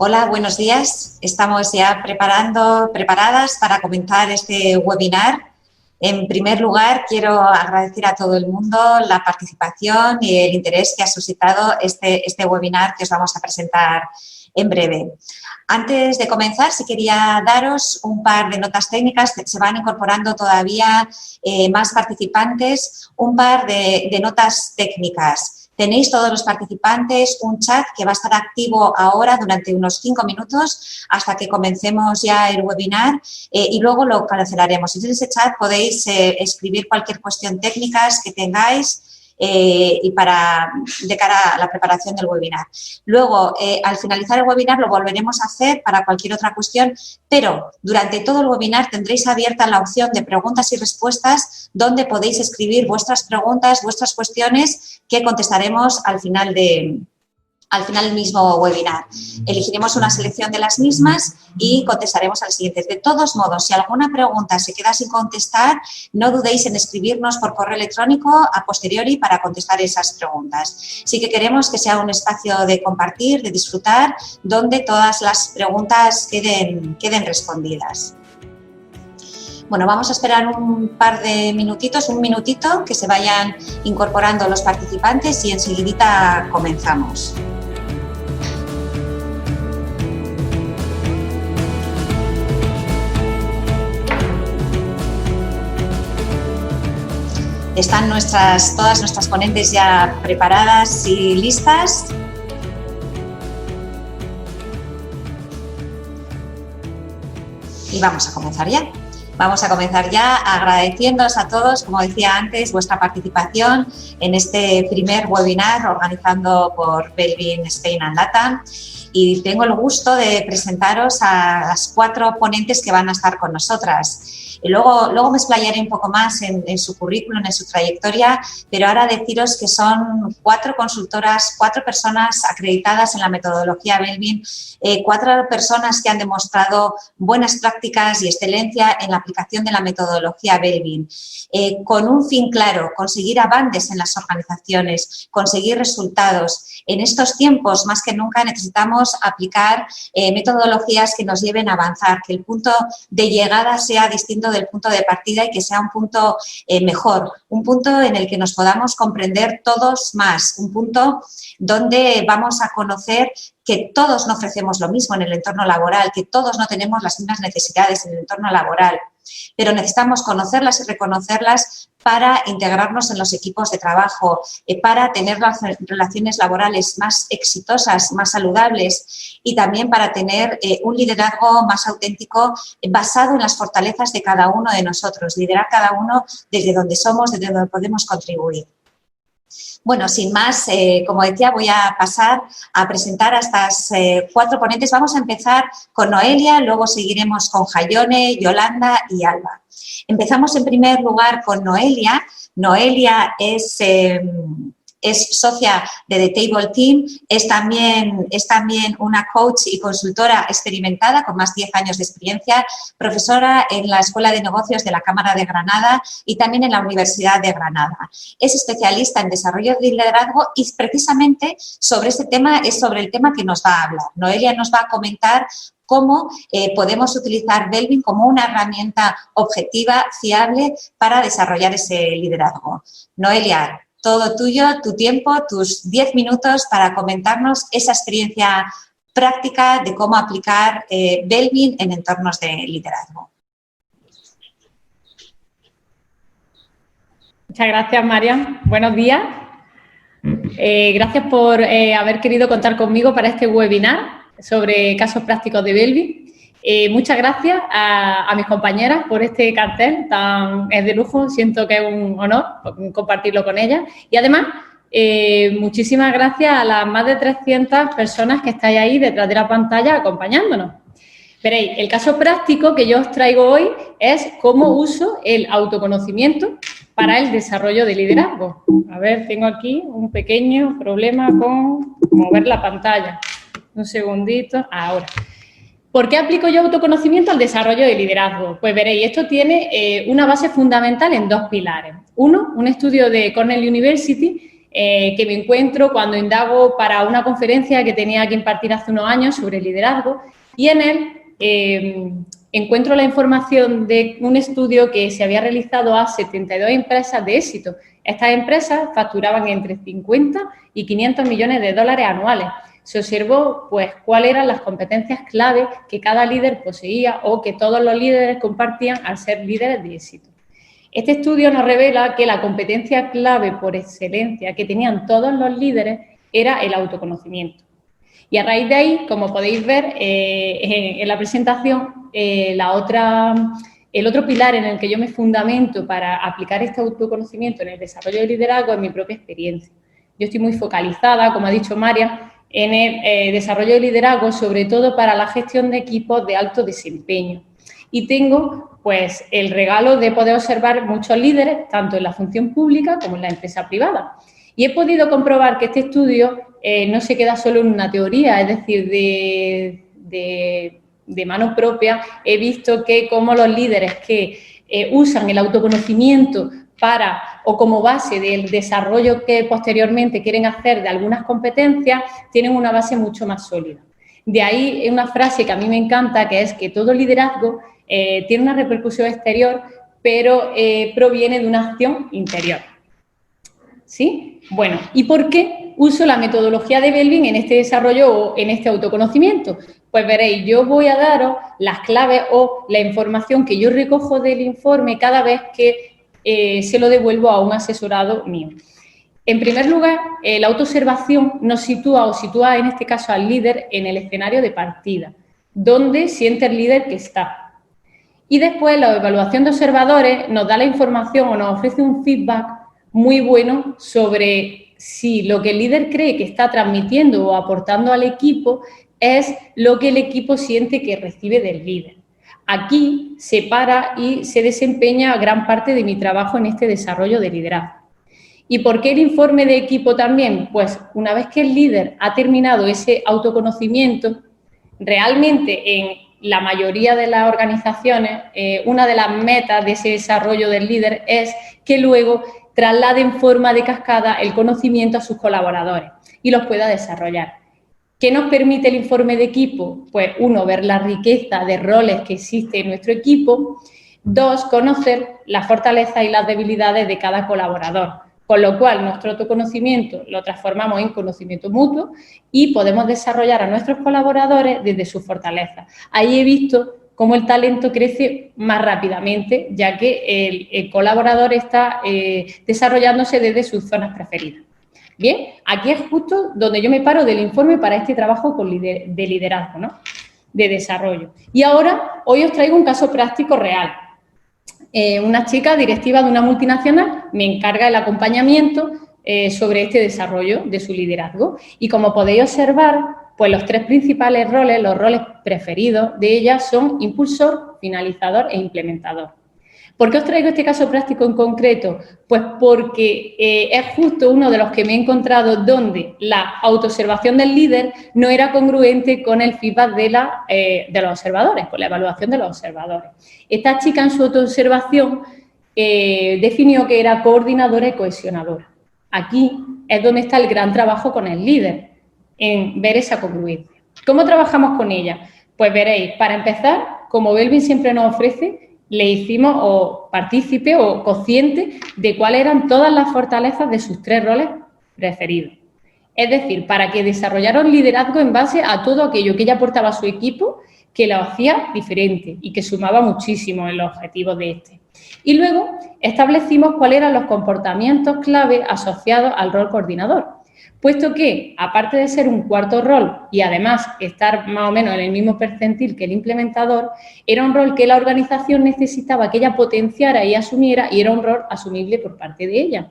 Hola, buenos días. Estamos ya preparadas para comenzar este webinar. En primer lugar, quiero agradecer a todo el mundo la participación y el interés que ha suscitado este webinar que os vamos a presentar en breve. Antes de comenzar, sí quería daros un par de notas técnicas. Se van incorporando todavía más participantes, un par de notas técnicas. Tenéis todos los participantes un chat que va a estar activo ahora durante unos 5 minutos hasta que comencemos ya el webinar y luego lo cancelaremos. En ese chat podéis escribir cualquier cuestión técnica que tengáis y de cara a la preparación del webinar. Luego, al finalizar el webinar lo volveremos a hacer para cualquier otra cuestión, pero durante todo el webinar tendréis abierta la opción de preguntas y respuestas donde podéis escribir vuestras preguntas, vuestras cuestiones que contestaremos al final del mismo webinar. Elegiremos una selección de las mismas y contestaremos al siguiente. De todos modos, si alguna pregunta se queda sin contestar, no dudéis en escribirnos por correo electrónico a posteriori para contestar esas preguntas. Sí que queremos que sea un espacio de compartir, de disfrutar, donde todas las preguntas queden respondidas. Bueno, vamos a esperar un par de minutitos, un minutito, que se vayan incorporando los participantes y enseguidita comenzamos. Están todas nuestras ponentes ya preparadas y listas. Y vamos a comenzar ya. Vamos a comenzar ya agradeciéndoos a todos, como decía antes, vuestra participación en este primer webinar organizado por Belvin Spain and LATAM. Y tengo el gusto de presentaros a las 4 ponentes que van a estar con nosotras. Y luego me explayaré un poco más en su currículum, en su trayectoria, pero ahora deciros que son 4 consultoras, 4 personas acreditadas en la metodología Belvin, 4 personas que han demostrado buenas prácticas y excelencia en la aplicación de la metodología Belvin, con un fin claro, conseguir avances en las organizaciones, conseguir resultados. En estos tiempos, más que nunca, necesitamos aplicar metodologías que nos lleven a avanzar, que el punto de llegada sea distinto del punto de partida y que sea un punto mejor, un punto en el que nos podamos comprender todos más, un punto donde vamos a conocer que todos no ofrecemos lo mismo en el entorno laboral, que todos no tenemos las mismas necesidades en el entorno laboral, pero necesitamos conocerlas y reconocerlas para integrarnos en los equipos de trabajo, para tener las relaciones laborales más exitosas, más saludables y también para tener un liderazgo más auténtico basado en las fortalezas de cada uno de nosotros, liderar cada uno desde donde somos, desde donde podemos contribuir. Bueno, sin más, como decía, voy a pasar a presentar a estas 4 ponentes. Vamos a empezar con Noelia, luego seguiremos con Jayone, Yolanda y Alba. Empezamos en primer lugar con Noelia. Noelia es socia de The Table Team, es también una coach y consultora experimentada con más de 10 años de experiencia, profesora en la Escuela de Negocios de la Cámara de Granada y también en la Universidad de Granada. Es especialista en desarrollo de liderazgo y precisamente sobre este tema es sobre el tema que nos va a hablar. Noelia nos va a comentar cómo podemos utilizar Belvin como una herramienta objetiva, fiable para desarrollar ese liderazgo. Noelia, todo tuyo, tu tiempo, tus 10 minutos para comentarnos esa experiencia práctica de cómo aplicar Belvin en entornos de liderazgo. Muchas gracias, Marian. Buenos días. Gracias por haber querido contar conmigo para este webinar sobre casos prácticos de Belvin. Muchas gracias a mis compañeras por este cartel es de lujo, siento que es un honor compartirlo con ellas y además muchísimas gracias a las más de 300 personas que estáis ahí detrás de la pantalla acompañándonos. Veréis, el caso práctico que yo os traigo hoy es cómo uso el autoconocimiento para el desarrollo de liderazgo. A ver, tengo aquí un pequeño problema con mover la pantalla. Un segundito, ahora. ¿Por qué aplico yo autoconocimiento al desarrollo de liderazgo? Pues veréis, esto tiene una base fundamental en 2 pilares. Uno, un estudio de Cornell University que me encuentro cuando indago para una conferencia que tenía que impartir hace unos años sobre liderazgo, y en él encuentro la información de un estudio que se había realizado a 72 empresas de éxito. Estas empresas facturaban entre 50 y 500 millones de dólares anuales. Se observó, pues, cuáles eran las competencias clave que cada líder poseía o que todos los líderes compartían al ser líderes de éxito. Este estudio nos revela que la competencia clave por excelencia que tenían todos los líderes era el autoconocimiento. Y a raíz de ahí, como podéis ver en la presentación, el otro pilar en el que yo me fundamento para aplicar este autoconocimiento en el desarrollo del liderazgo es mi propia experiencia. Yo estoy muy focalizada, como ha dicho María, en el desarrollo del liderazgo, sobre todo para la gestión de equipos de alto desempeño. Y tengo, pues, el regalo de poder observar muchos líderes, tanto en la función pública como en la empresa privada. Y he podido comprobar que este estudio no se queda solo en una teoría, es decir, de mano propia he visto que como los líderes que usan el autoconocimiento o como base del desarrollo que posteriormente quieren hacer de algunas competencias, tienen una base mucho más sólida. De ahí una frase que a mí me encanta, que es que todo liderazgo tiene una repercusión exterior, pero proviene de una acción interior. ¿Sí? Bueno, ¿y por qué uso la metodología de Belbin en este desarrollo o en este autoconocimiento? Pues veréis, yo voy a daros las claves o la información que yo recojo del informe cada vez que se lo devuelvo a un asesorado mío. En primer lugar, la autoobservación nos sitúa en este caso al líder en el escenario de partida, donde siente el líder que está. Y después la evaluación de observadores nos da la información o nos ofrece un feedback muy bueno sobre si lo que el líder cree que está transmitiendo o aportando al equipo es lo que el equipo siente que recibe del líder. Aquí se para y se desempeña gran parte de mi trabajo en este desarrollo de liderazgo. ¿Y por qué el informe de equipo también? Pues una vez que el líder ha terminado ese autoconocimiento, realmente en la mayoría de las organizaciones, una de las metas de ese desarrollo del líder es que luego traslade en forma de cascada el conocimiento a sus colaboradores y los pueda desarrollar. ¿Qué nos permite el informe de equipo? Pues, uno, ver la riqueza de roles que existe en nuestro equipo. Dos, conocer las fortalezas y las debilidades de cada colaborador. Con lo cual, nuestro autoconocimiento lo transformamos en conocimiento mutuo y podemos desarrollar a nuestros colaboradores desde sus fortalezas. Ahí he visto cómo el talento crece más rápidamente, ya que el colaborador está desarrollándose desde sus zonas preferidas. Bien, aquí es justo donde yo me paro del informe para este trabajo de liderazgo, ¿no? De desarrollo. Y ahora, hoy os traigo un caso práctico real. Una chica directiva de una multinacional me encarga el acompañamiento sobre este desarrollo de su liderazgo. Y como podéis observar, pues los tres principales roles, los roles preferidos de ella son impulsor, finalizador e implementador. ¿Por qué os traigo este caso práctico en concreto? Pues porque es justo uno de los que me he encontrado donde la autoobservación del líder no era congruente con el feedback de los observadores, con la evaluación de los observadores. Esta chica en su autoobservación definió que era coordinadora y cohesionadora. Aquí es donde está el gran trabajo con el líder, en ver esa congruencia. ¿Cómo trabajamos con ella? Pues veréis, para empezar, como Belbin siempre nos ofrece, le hicimos partícipe o consciente de cuáles eran todas las fortalezas de sus tres roles preferidos. Es decir, para que desarrollara un liderazgo en base a todo aquello que ella aportaba a su equipo, que lo hacía diferente y que sumaba muchísimo en los objetivos de este. Y luego establecimos cuáles eran los comportamientos clave asociados al rol coordinador. Puesto que, aparte de ser un cuarto rol y además estar más o menos en el mismo percentil que el implementador, era un rol que la organización necesitaba que ella potenciara y asumiera y era un rol asumible por parte de ella.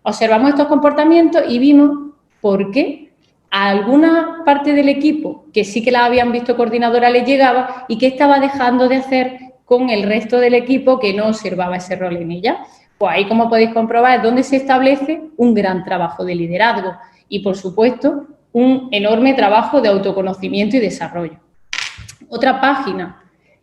Observamos estos comportamientos y vimos por qué a alguna parte del equipo que sí que la habían visto coordinadora le llegaba y que estaba dejando de hacer con el resto del equipo que no observaba ese rol en ella. Pues ahí, como podéis comprobar, es donde se establece un gran trabajo de liderazgo. Y, por supuesto, un enorme trabajo de autoconocimiento y desarrollo. Otra página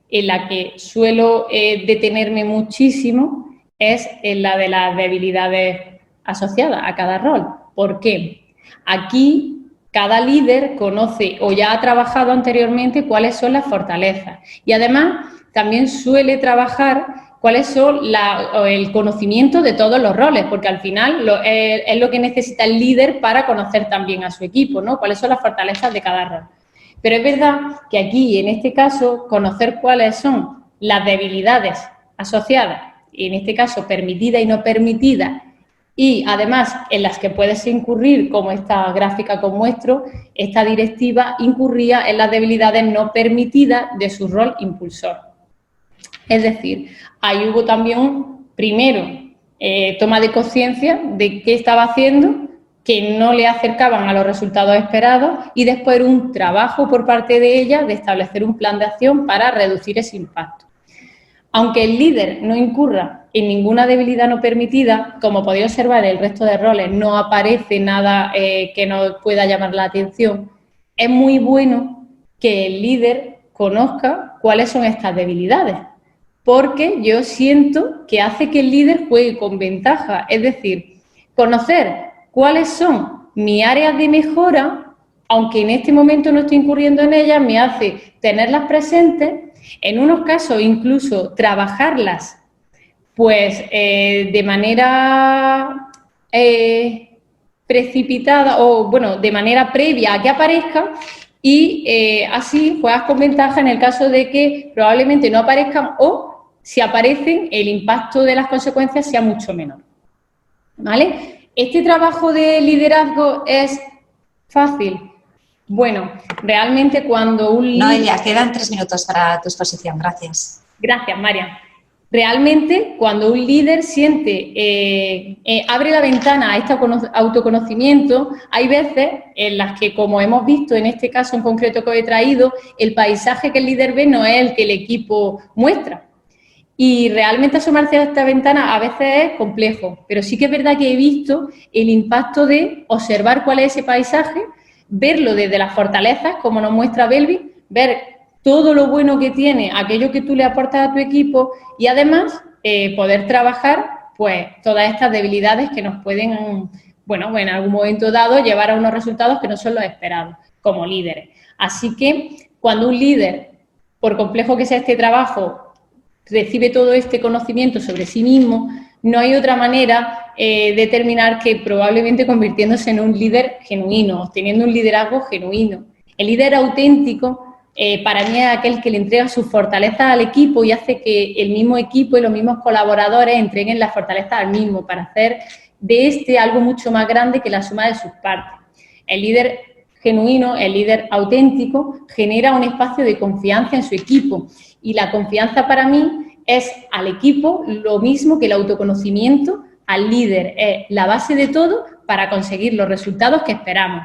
en la que suelo detenerme muchísimo es en la de las debilidades asociadas a cada rol. ¿Por qué? Aquí cada líder conoce o ya ha trabajado anteriormente cuáles son las fortalezas y además también suele trabajar cuáles son el conocimiento de todos los roles, porque al final es lo que necesita el líder para conocer también a su equipo, ¿no? Cuáles son las fortalezas de cada rol. Pero es verdad que aquí, en este caso, conocer cuáles son las debilidades asociadas, en este caso permitidas y no permitidas, y además en las que puedes incurrir, como esta gráfica que os muestro, esta directiva incurría en las debilidades no permitidas de su rol impulsor. Es decir, ahí hubo también, primero, toma de conciencia de qué estaba haciendo, que no le acercaban a los resultados esperados y después un trabajo por parte de ella de establecer un plan de acción para reducir ese impacto. Aunque el líder no incurra en ninguna debilidad no permitida, como podéis observar en el resto de roles no aparece nada que nos pueda llamar la atención, es muy bueno que el líder conozca cuáles son estas debilidades, porque yo siento que hace que el líder juegue con ventaja, es decir, conocer cuáles son mis áreas de mejora, aunque en este momento no estoy incurriendo en ellas, me hace tenerlas presentes, en unos casos incluso trabajarlas pues de manera precipitada o bueno, de manera previa a que aparezcan y así juegas con ventaja en el caso de que probablemente no aparezcan o si aparecen el impacto de las consecuencias sea mucho menor, ¿vale? ¿Este trabajo de liderazgo es fácil? Bueno, realmente cuando un líder... Noelia, quedan 3 minutos para tu exposición. Gracias. Gracias, María. Realmente, cuando un líder siente, abre la ventana a este autoconocimiento, hay veces en las que, como hemos visto en este caso en concreto que os he traído, el paisaje que el líder ve no es el que el equipo muestra. Y realmente asomarse a esta ventana a veces es complejo, pero sí que es verdad que he visto el impacto de observar cuál es ese paisaje, verlo desde las fortalezas, como nos muestra Belvi, ver todo lo bueno que tiene, aquello que tú le aportas a tu equipo y además poder trabajar pues todas estas debilidades que nos pueden, bueno, en algún momento dado llevar a unos resultados que no son los esperados como líderes. Así que cuando un líder, por complejo que sea este trabajo, recibe todo este conocimiento sobre sí mismo, no hay otra manera de determinar que probablemente convirtiéndose en un líder genuino, teniendo un liderazgo genuino. El líder auténtico para mí es aquel que le entrega sus fortalezas al equipo y hace que el mismo equipo y los mismos colaboradores entreguen las fortalezas al mismo para hacer de algo mucho más grande que la suma de sus partes. El líder genuino, el líder auténtico, genera un espacio de confianza en su equipo y la confianza para mí es al equipo lo mismo que el autoconocimiento al líder. Es la base de todo para conseguir los resultados que esperamos.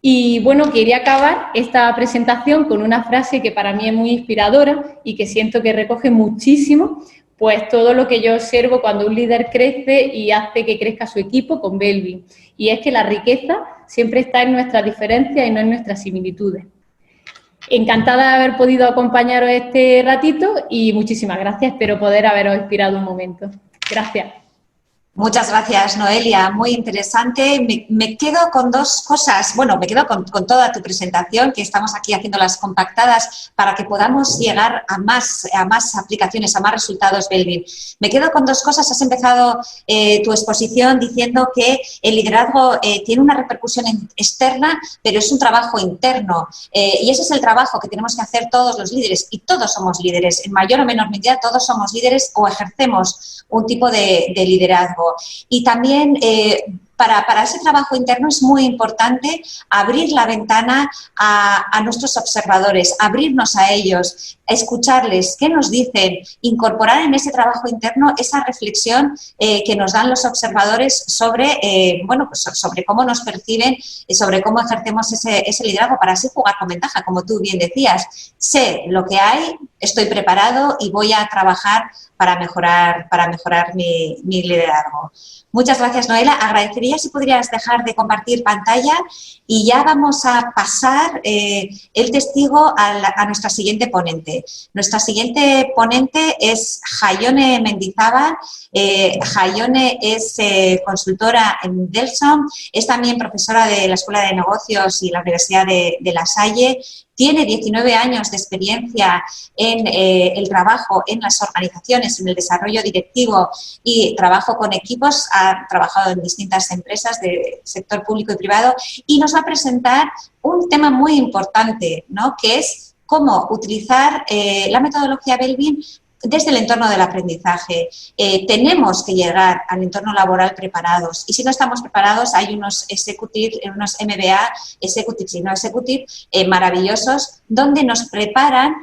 Y bueno, quería acabar esta presentación con una frase que para mí es muy inspiradora y que siento que recoge muchísimo, pues todo lo que yo observo cuando un líder crece y hace que crezca su equipo con Belvi. Y es que la riqueza siempre está en nuestras diferencias y no en nuestras similitudes. Encantada de haber podido acompañaros este ratito y muchísimas gracias. Espero poder haberos inspirado un momento. Gracias. Muchas gracias, Noelia. Muy interesante. Me quedo con 2 cosas. Bueno, me quedo con toda tu presentación, que estamos aquí haciéndolas compactadas para que podamos llegar a más aplicaciones, a más resultados Belvin. Me quedo con 2 cosas. Has empezado tu exposición diciendo que el liderazgo tiene una repercusión externa, pero es un trabajo interno. Y ese es el trabajo que tenemos que hacer todos los líderes. Y todos somos líderes. En mayor o menor medida, todos somos líderes o ejercemos un tipo de liderazgo. Y también para ese trabajo interno es muy importante abrir la ventana a nuestros observadores, abrirnos a ellos, escucharles, qué nos dicen, incorporar en ese trabajo interno esa reflexión que nos dan los observadores sobre, sobre cómo nos perciben y sobre cómo ejercemos ese liderazgo para así jugar con ventaja, como tú bien decías. Sé lo que hay, estoy preparado y voy a trabajar mejorar mi liderazgo. Muchas gracias, Noela. Agradecería si podrías dejar de compartir pantalla y ya vamos a pasar el testigo a nuestra siguiente ponente. Nuestra siguiente ponente es Jaione Mendizábal. Jaione es consultora en Delsom, es también profesora de la Escuela de Negocios y la Universidad de La Salle. Tiene 19 años de experiencia en el trabajo en las organizaciones, en el desarrollo directivo y trabajo con equipos. Ha trabajado en distintas empresas del sector público y privado y nos va a presentar un tema muy importante, ¿no?, que es cómo utilizar la metodología Belbin desde el entorno del aprendizaje. Tenemos que llegar al entorno laboral preparados y si no estamos preparados hay unos MBA, Executive y no Executive, maravillosos, donde nos preparan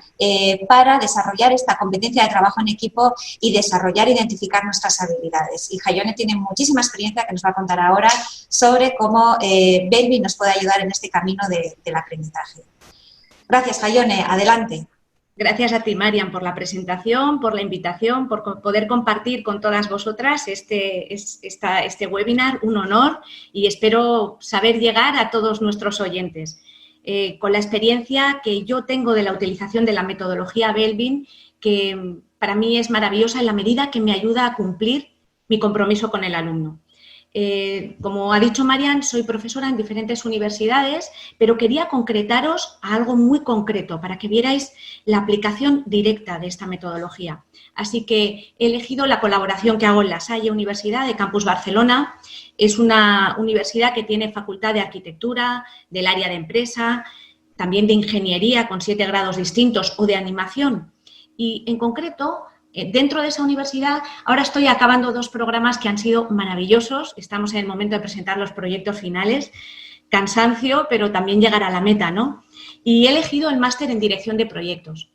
para desarrollar esta competencia de trabajo en equipo y desarrollar e identificar nuestras habilidades. Y Jaione tiene muchísima experiencia que nos va a contar ahora sobre cómo Belbin nos puede ayudar en este camino del aprendizaje. Gracias, Jaione. Adelante. Gracias a ti, Marian, por la presentación, por la invitación, por poder compartir con todas vosotras este webinar, un honor, y espero saber llegar a todos nuestros oyentes. Con la experiencia que yo tengo de la utilización de la metodología Belbin, que para mí es maravillosa en la medida que me ayuda a cumplir mi compromiso con el alumno. Como ha dicho Marian, soy profesora en diferentes universidades, pero quería concretaros a algo muy concreto para que vierais la aplicación directa de esta metodología. Así que he elegido la colaboración que hago en La Salle Universidad de Campus Barcelona. Es una universidad que tiene facultad de arquitectura, del área de empresa, también de ingeniería con 7 grados distintos o de animación. Y en concreto, dentro de esa universidad, ahora estoy acabando 2 programas que han sido maravillosos. Estamos en el momento de presentar los proyectos finales. Cansancio, pero también llegar a la meta, ¿no? Y he elegido el máster en dirección de proyectos.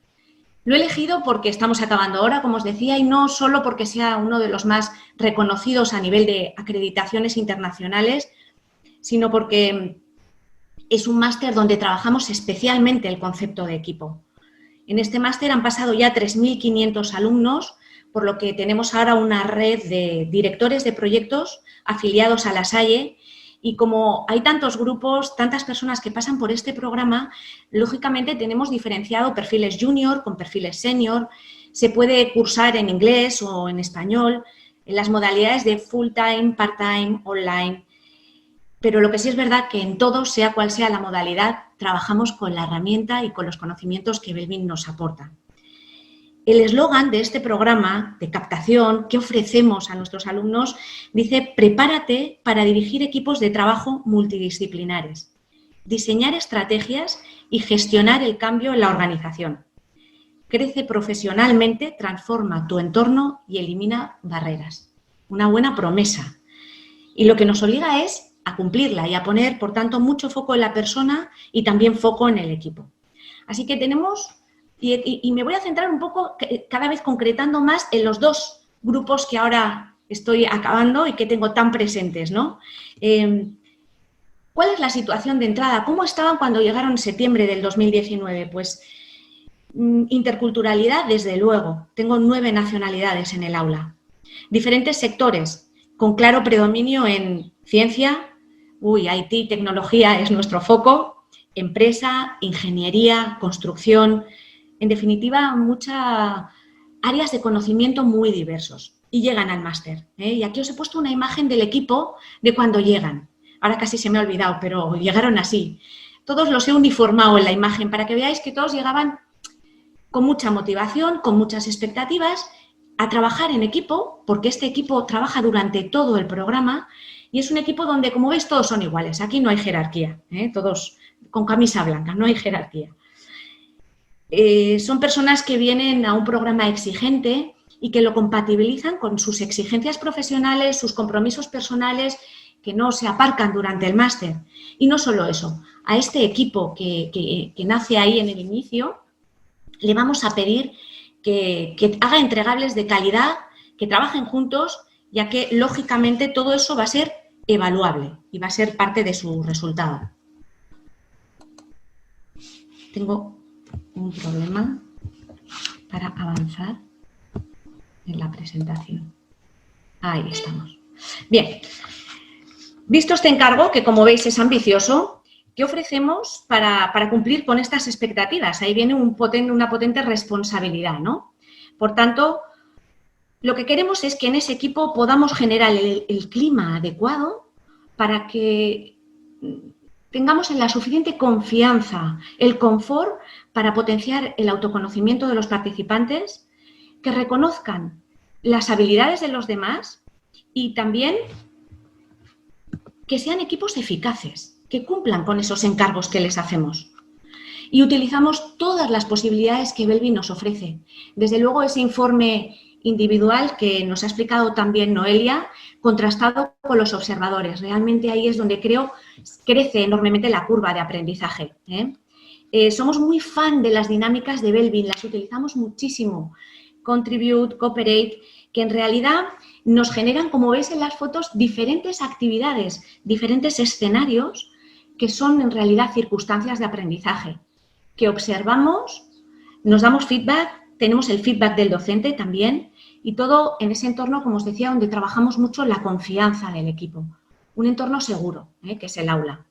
Lo he elegido porque estamos acabando ahora, como os decía, y no solo porque sea uno de los más reconocidos a nivel de acreditaciones internacionales, sino porque es un máster donde trabajamos especialmente el concepto de equipo. En este máster han pasado ya 3.500 alumnos, por lo que tenemos ahora una red de directores de proyectos afiliados a La Salle y como hay tantos grupos, tantas personas que pasan por este programa, lógicamente tenemos diferenciado perfiles junior con perfiles senior, se puede cursar en inglés o en español, en las modalidades de full time, part time, online. Pero lo que sí es verdad que en todo, sea cual sea la modalidad, trabajamos con la herramienta y con los conocimientos que Belbin nos aporta. El eslogan de este programa de captación que ofrecemos a nuestros alumnos dice: prepárate para dirigir equipos de trabajo multidisciplinares, diseñar estrategias y gestionar el cambio en la organización. Crece profesionalmente, transforma tu entorno y elimina barreras. Una buena promesa. Y lo que nos obliga es a cumplirla y a poner, por tanto, mucho foco en la persona y también foco en el equipo. Así que tenemos, y me voy a centrar un poco, cada vez concretando más en los 2 grupos que ahora estoy acabando y que tengo tan presentes, ¿no? ¿Cuál es la situación de entrada? ¿Cómo estaban cuando llegaron en septiembre del 2019? Pues interculturalidad, desde luego. Tengo 9 nacionalidades en el aula. Diferentes sectores, con claro predominio en ciencia, IT, tecnología es nuestro foco, empresa, ingeniería, construcción, en definitiva, muchas áreas de conocimiento muy diversos y llegan al máster. Y aquí os he puesto una imagen del equipo de cuando llegan. Ahora casi se me ha olvidado, pero llegaron así. Todos los he uniformado en la imagen para que veáis que todos llegaban con mucha motivación, con muchas expectativas, a trabajar en equipo, porque este equipo trabaja durante todo el programa. Y es un equipo donde, como veis, todos son iguales. Aquí no hay jerarquía, todos con camisa blanca, no hay jerarquía. Son personas que vienen a un programa exigente y que lo compatibilizan con sus exigencias profesionales, sus compromisos personales, que no se aparcan durante el máster. Y no solo eso, a este equipo que nace ahí en el inicio, le vamos a pedir que haga entregables de calidad, que trabajen juntos, ya que, lógicamente, todo eso va a ser evaluable y va a ser parte de su resultado. Tengo un problema para avanzar. en la presentación. Ahí estamos. Bien, visto este encargo, que como veis es ambicioso, ¿qué ofrecemos para cumplir con estas expectativas? Ahí viene una potente responsabilidad, ¿no? Por tanto, lo que queremos es que en ese equipo podamos generar el clima adecuado para que tengamos la suficiente confianza, el confort para potenciar el autoconocimiento de los participantes, que reconozcan las habilidades de los demás y también que sean equipos eficaces, que cumplan con esos encargos que les hacemos. Y utilizamos todas las posibilidades que Belvi nos ofrece. Desde luego ese informe individual que nos ha explicado también Noelia, contrastado con los observadores. Realmente ahí es donde creo crece enormemente la curva de aprendizaje. Somos muy fan de las dinámicas de Belvi, las utilizamos muchísimo. Contribute, Cooperate, que en realidad nos generan, como veis en las fotos, diferentes actividades, diferentes escenarios que son en realidad circunstancias de aprendizaje, que observamos, nos damos feedback, tenemos el feedback del docente también y todo en ese entorno, como os decía, donde trabajamos mucho la confianza del equipo. Un entorno seguro, que es el aula.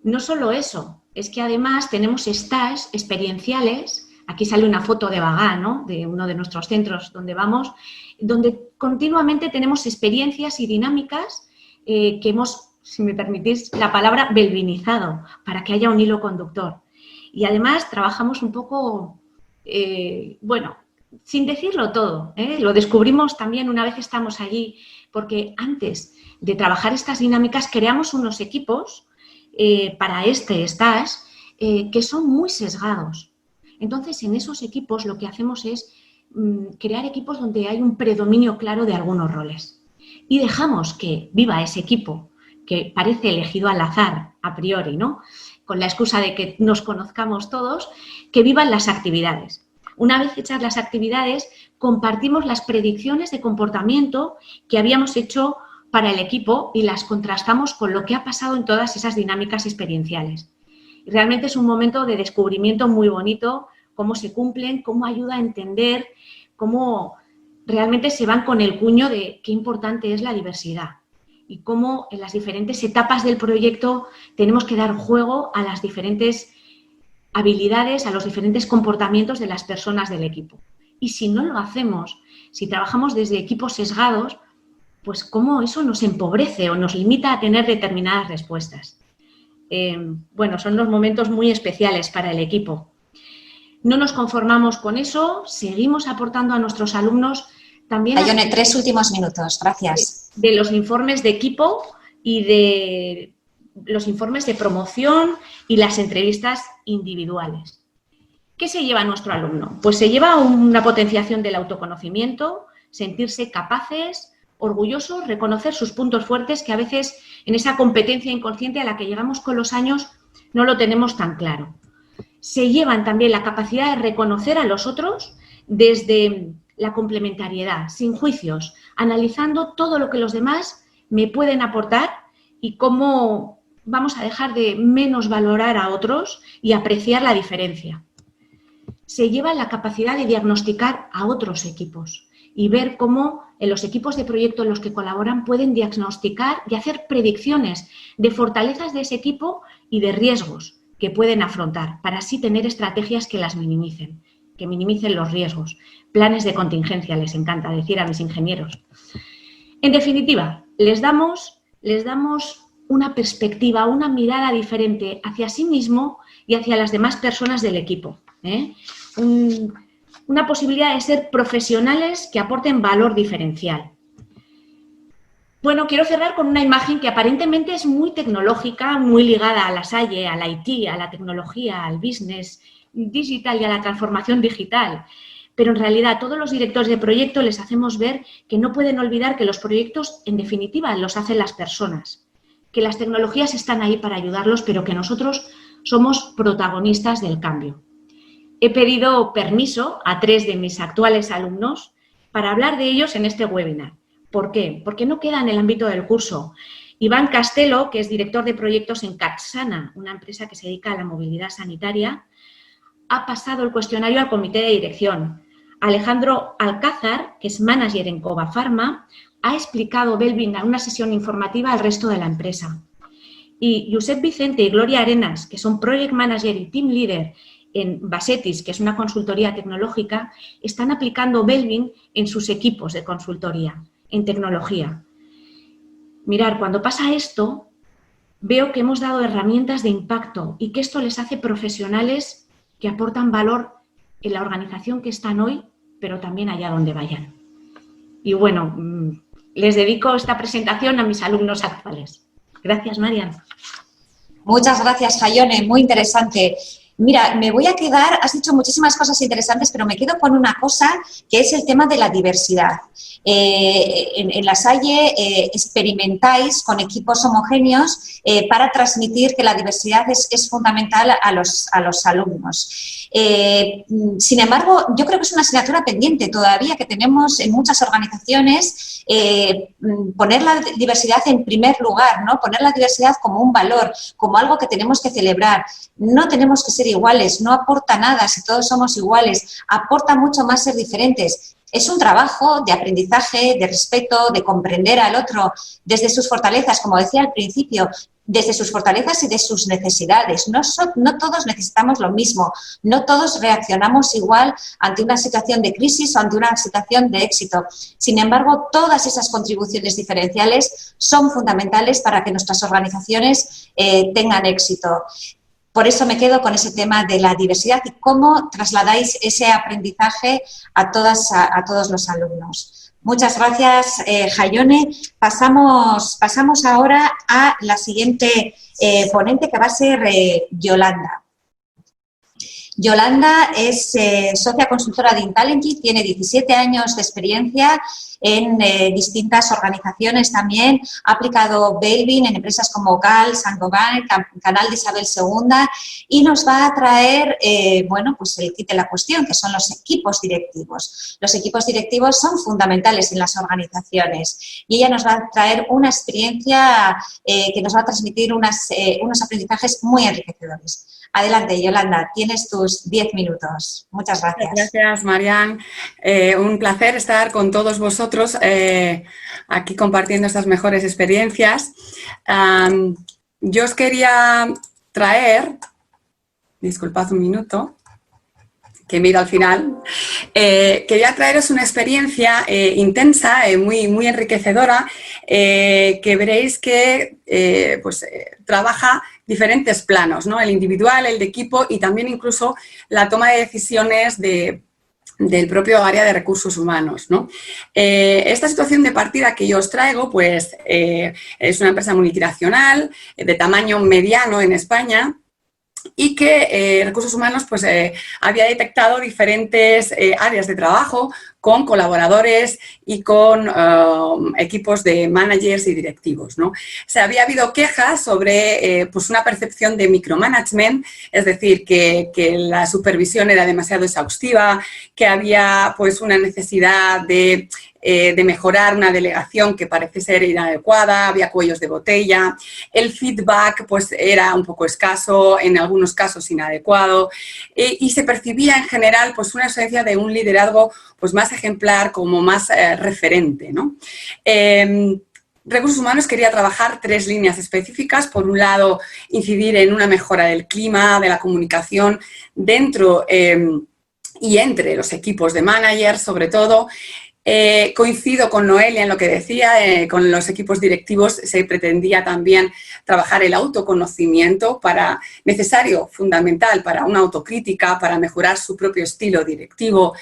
No solo eso, es que además tenemos stages experienciales. Aquí sale una foto de Bagá, ¿no? De uno de nuestros centros donde vamos, donde continuamente tenemos experiencias y dinámicas que hemos, si me permitís la palabra, belvinizado, para que haya un hilo conductor. Y además trabajamos un poco, bueno, sin decirlo todo, lo descubrimos también una vez que estamos allí, porque antes de trabajar estas dinámicas creamos unos equipos para este stage que son muy sesgados. Entonces, en esos equipos lo que hacemos es crear equipos donde hay un predominio claro de algunos roles. Y dejamos que viva ese equipo que parece elegido al azar, a priori, ¿no? Con la excusa de que nos conozcamos todos, que vivan las actividades. Una vez hechas las actividades, compartimos las predicciones de comportamiento que habíamos hecho para el equipo y las contrastamos con lo que ha pasado en todas esas dinámicas experienciales. Realmente es un momento de descubrimiento muy bonito, cómo se cumplen, cómo ayuda a entender, cómo realmente se van con el cuño de qué importante es la diversidad y cómo en las diferentes etapas del proyecto tenemos que dar juego a las diferentes habilidades, a los diferentes comportamientos de las personas del equipo. Y si no lo hacemos, si trabajamos desde equipos sesgados, pues cómo eso nos empobrece o nos limita a tener determinadas respuestas. Bueno, son unos momentos muy especiales para el equipo. No nos conformamos con eso, seguimos aportando a nuestros alumnos también... Ayone, 3 últimos minutos, gracias. De los informes de equipo y de los informes de promoción y las entrevistas individuales. ¿Qué se lleva a nuestro alumno? Pues se lleva una potenciación del autoconocimiento, sentirse capaces, orgullosos, reconocer sus puntos fuertes que a veces en esa competencia inconsciente a la que llegamos con los años no lo tenemos tan claro. Se llevan también la capacidad de reconocer a los otros desde la complementariedad, sin juicios, analizando todo lo que los demás me pueden aportar y cómo vamos a dejar de menosvalorar a otros y apreciar la diferencia. Se lleva la capacidad de diagnosticar a otros equipos y ver cómo en los equipos de proyecto en los que colaboran pueden diagnosticar y hacer predicciones de fortalezas de ese equipo y de riesgos que pueden afrontar para así tener estrategias que las minimicen, que minimicen los riesgos. Planes de contingencia, les encanta decir a mis ingenieros. En definitiva, les damos una perspectiva, una mirada diferente hacia sí mismo y hacia las demás personas del equipo. Una posibilidad de ser profesionales que aporten valor diferencial. Bueno, quiero cerrar con una imagen que aparentemente es muy tecnológica, muy ligada a la SAIE, al IT, a la tecnología, al business digital y a la transformación digital. Pero en realidad a todos los directores de proyecto les hacemos ver que no pueden olvidar que los proyectos, en definitiva, los hacen las personas, que las tecnologías están ahí para ayudarlos, pero que nosotros somos protagonistas del cambio. He pedido permiso a 3 de mis actuales alumnos para hablar de ellos en este webinar. ¿Por qué? Porque no queda en el ámbito del curso. Iván Castelo, que es director de proyectos en Catsana, una empresa que se dedica a la movilidad sanitaria, ha pasado el cuestionario al comité de dirección. Alejandro Alcázar, que es manager en Cova Pharma, ha explicado Belvin en una sesión informativa al resto de la empresa. Y Josep Vicente y Gloria Arenas, que son Project Manager y Team Leader en Basetis, que es una consultoría tecnológica, están aplicando Belvin en sus equipos de consultoría, en tecnología. Mirad, cuando pasa esto, veo que hemos dado herramientas de impacto y que esto les hace profesionales que aportan valor en la organización que están hoy, pero también allá donde vayan. Y bueno, les dedico esta presentación a mis alumnos actuales. Gracias, Marian. Muchas gracias, Jaione, muy interesante. Mira, me voy a quedar, has dicho muchísimas cosas interesantes, pero me quedo con una cosa que es el tema de la diversidad. En La Salle experimentáis con equipos homogéneos para transmitir que la diversidad es fundamental a los alumnos. Sin embargo, yo creo que es una asignatura pendiente todavía que tenemos en muchas organizaciones, poner la diversidad en primer lugar, ¿no? Poner la diversidad como un valor, como algo que tenemos que celebrar. No tenemos que ser iguales, no aporta nada si todos somos iguales, aporta mucho más ser diferentes. Es un trabajo de aprendizaje, de respeto, de comprender al otro desde sus fortalezas, como decía al principio, desde sus fortalezas y de sus necesidades. No todos necesitamos lo mismo, no todos reaccionamos igual ante una situación de crisis o ante una situación de éxito. Sin embargo, todas esas contribuciones diferenciales son fundamentales para que nuestras organizaciones tengan éxito. Por eso me quedo con ese tema de la diversidad y cómo trasladáis ese aprendizaje a todos los alumnos. Muchas gracias, Jaione. Pasamos ahora a la siguiente ponente, que va a ser Yolanda. Yolanda es socia consultora de Intalengy, tiene 17 años de experiencia en distintas organizaciones también, ha aplicado Belvin en empresas como GAL, Saint-Gobain, Canal de Isabel II y nos va a traer, pues el kit de la cuestión, que son los equipos directivos. Los equipos directivos son fundamentales en las organizaciones y ella nos va a traer una experiencia que nos va a transmitir unos aprendizajes muy enriquecedores. Adelante, Yolanda, tienes tus 10 minutos. Muchas gracias. Gracias, Marian. Un placer estar con todos vosotros aquí compartiendo estas mejores experiencias. Yo os quería traer, disculpad un minuto, que miro al final, quería traeros una experiencia intensa, muy enriquecedora, que veréis que trabaja diferentes planos, ¿no? El individual, el de equipo y también incluso la toma de decisiones del propio área de recursos humanos, ¿no? Esta situación de partida que yo os traigo, pues es una empresa multinacional de tamaño mediano en España, y que Recursos Humanos pues, había detectado diferentes áreas de trabajo con colaboradores y con equipos de managers y directivos, ¿no? O sea, había habido quejas sobre pues una percepción de micromanagement, es decir, que la supervisión era demasiado exhaustiva, que había pues una necesidad de mejorar una delegación que parece ser inadecuada, había cuellos de botella, el feedback pues era un poco escaso, en algunos casos inadecuado, y se percibía en general pues una ausencia de un liderazgo pues más ejemplar, como más referente, ¿no? Recursos Humanos quería trabajar 3 líneas específicas. Por un lado, incidir en una mejora del clima, de la comunicación dentro y entre los equipos de managers, sobre todo. Coincido con Noelia en lo que decía, con los equipos directivos se pretendía también trabajar el autoconocimiento necesario, fundamental para una autocrítica, para mejorar su propio estilo directivo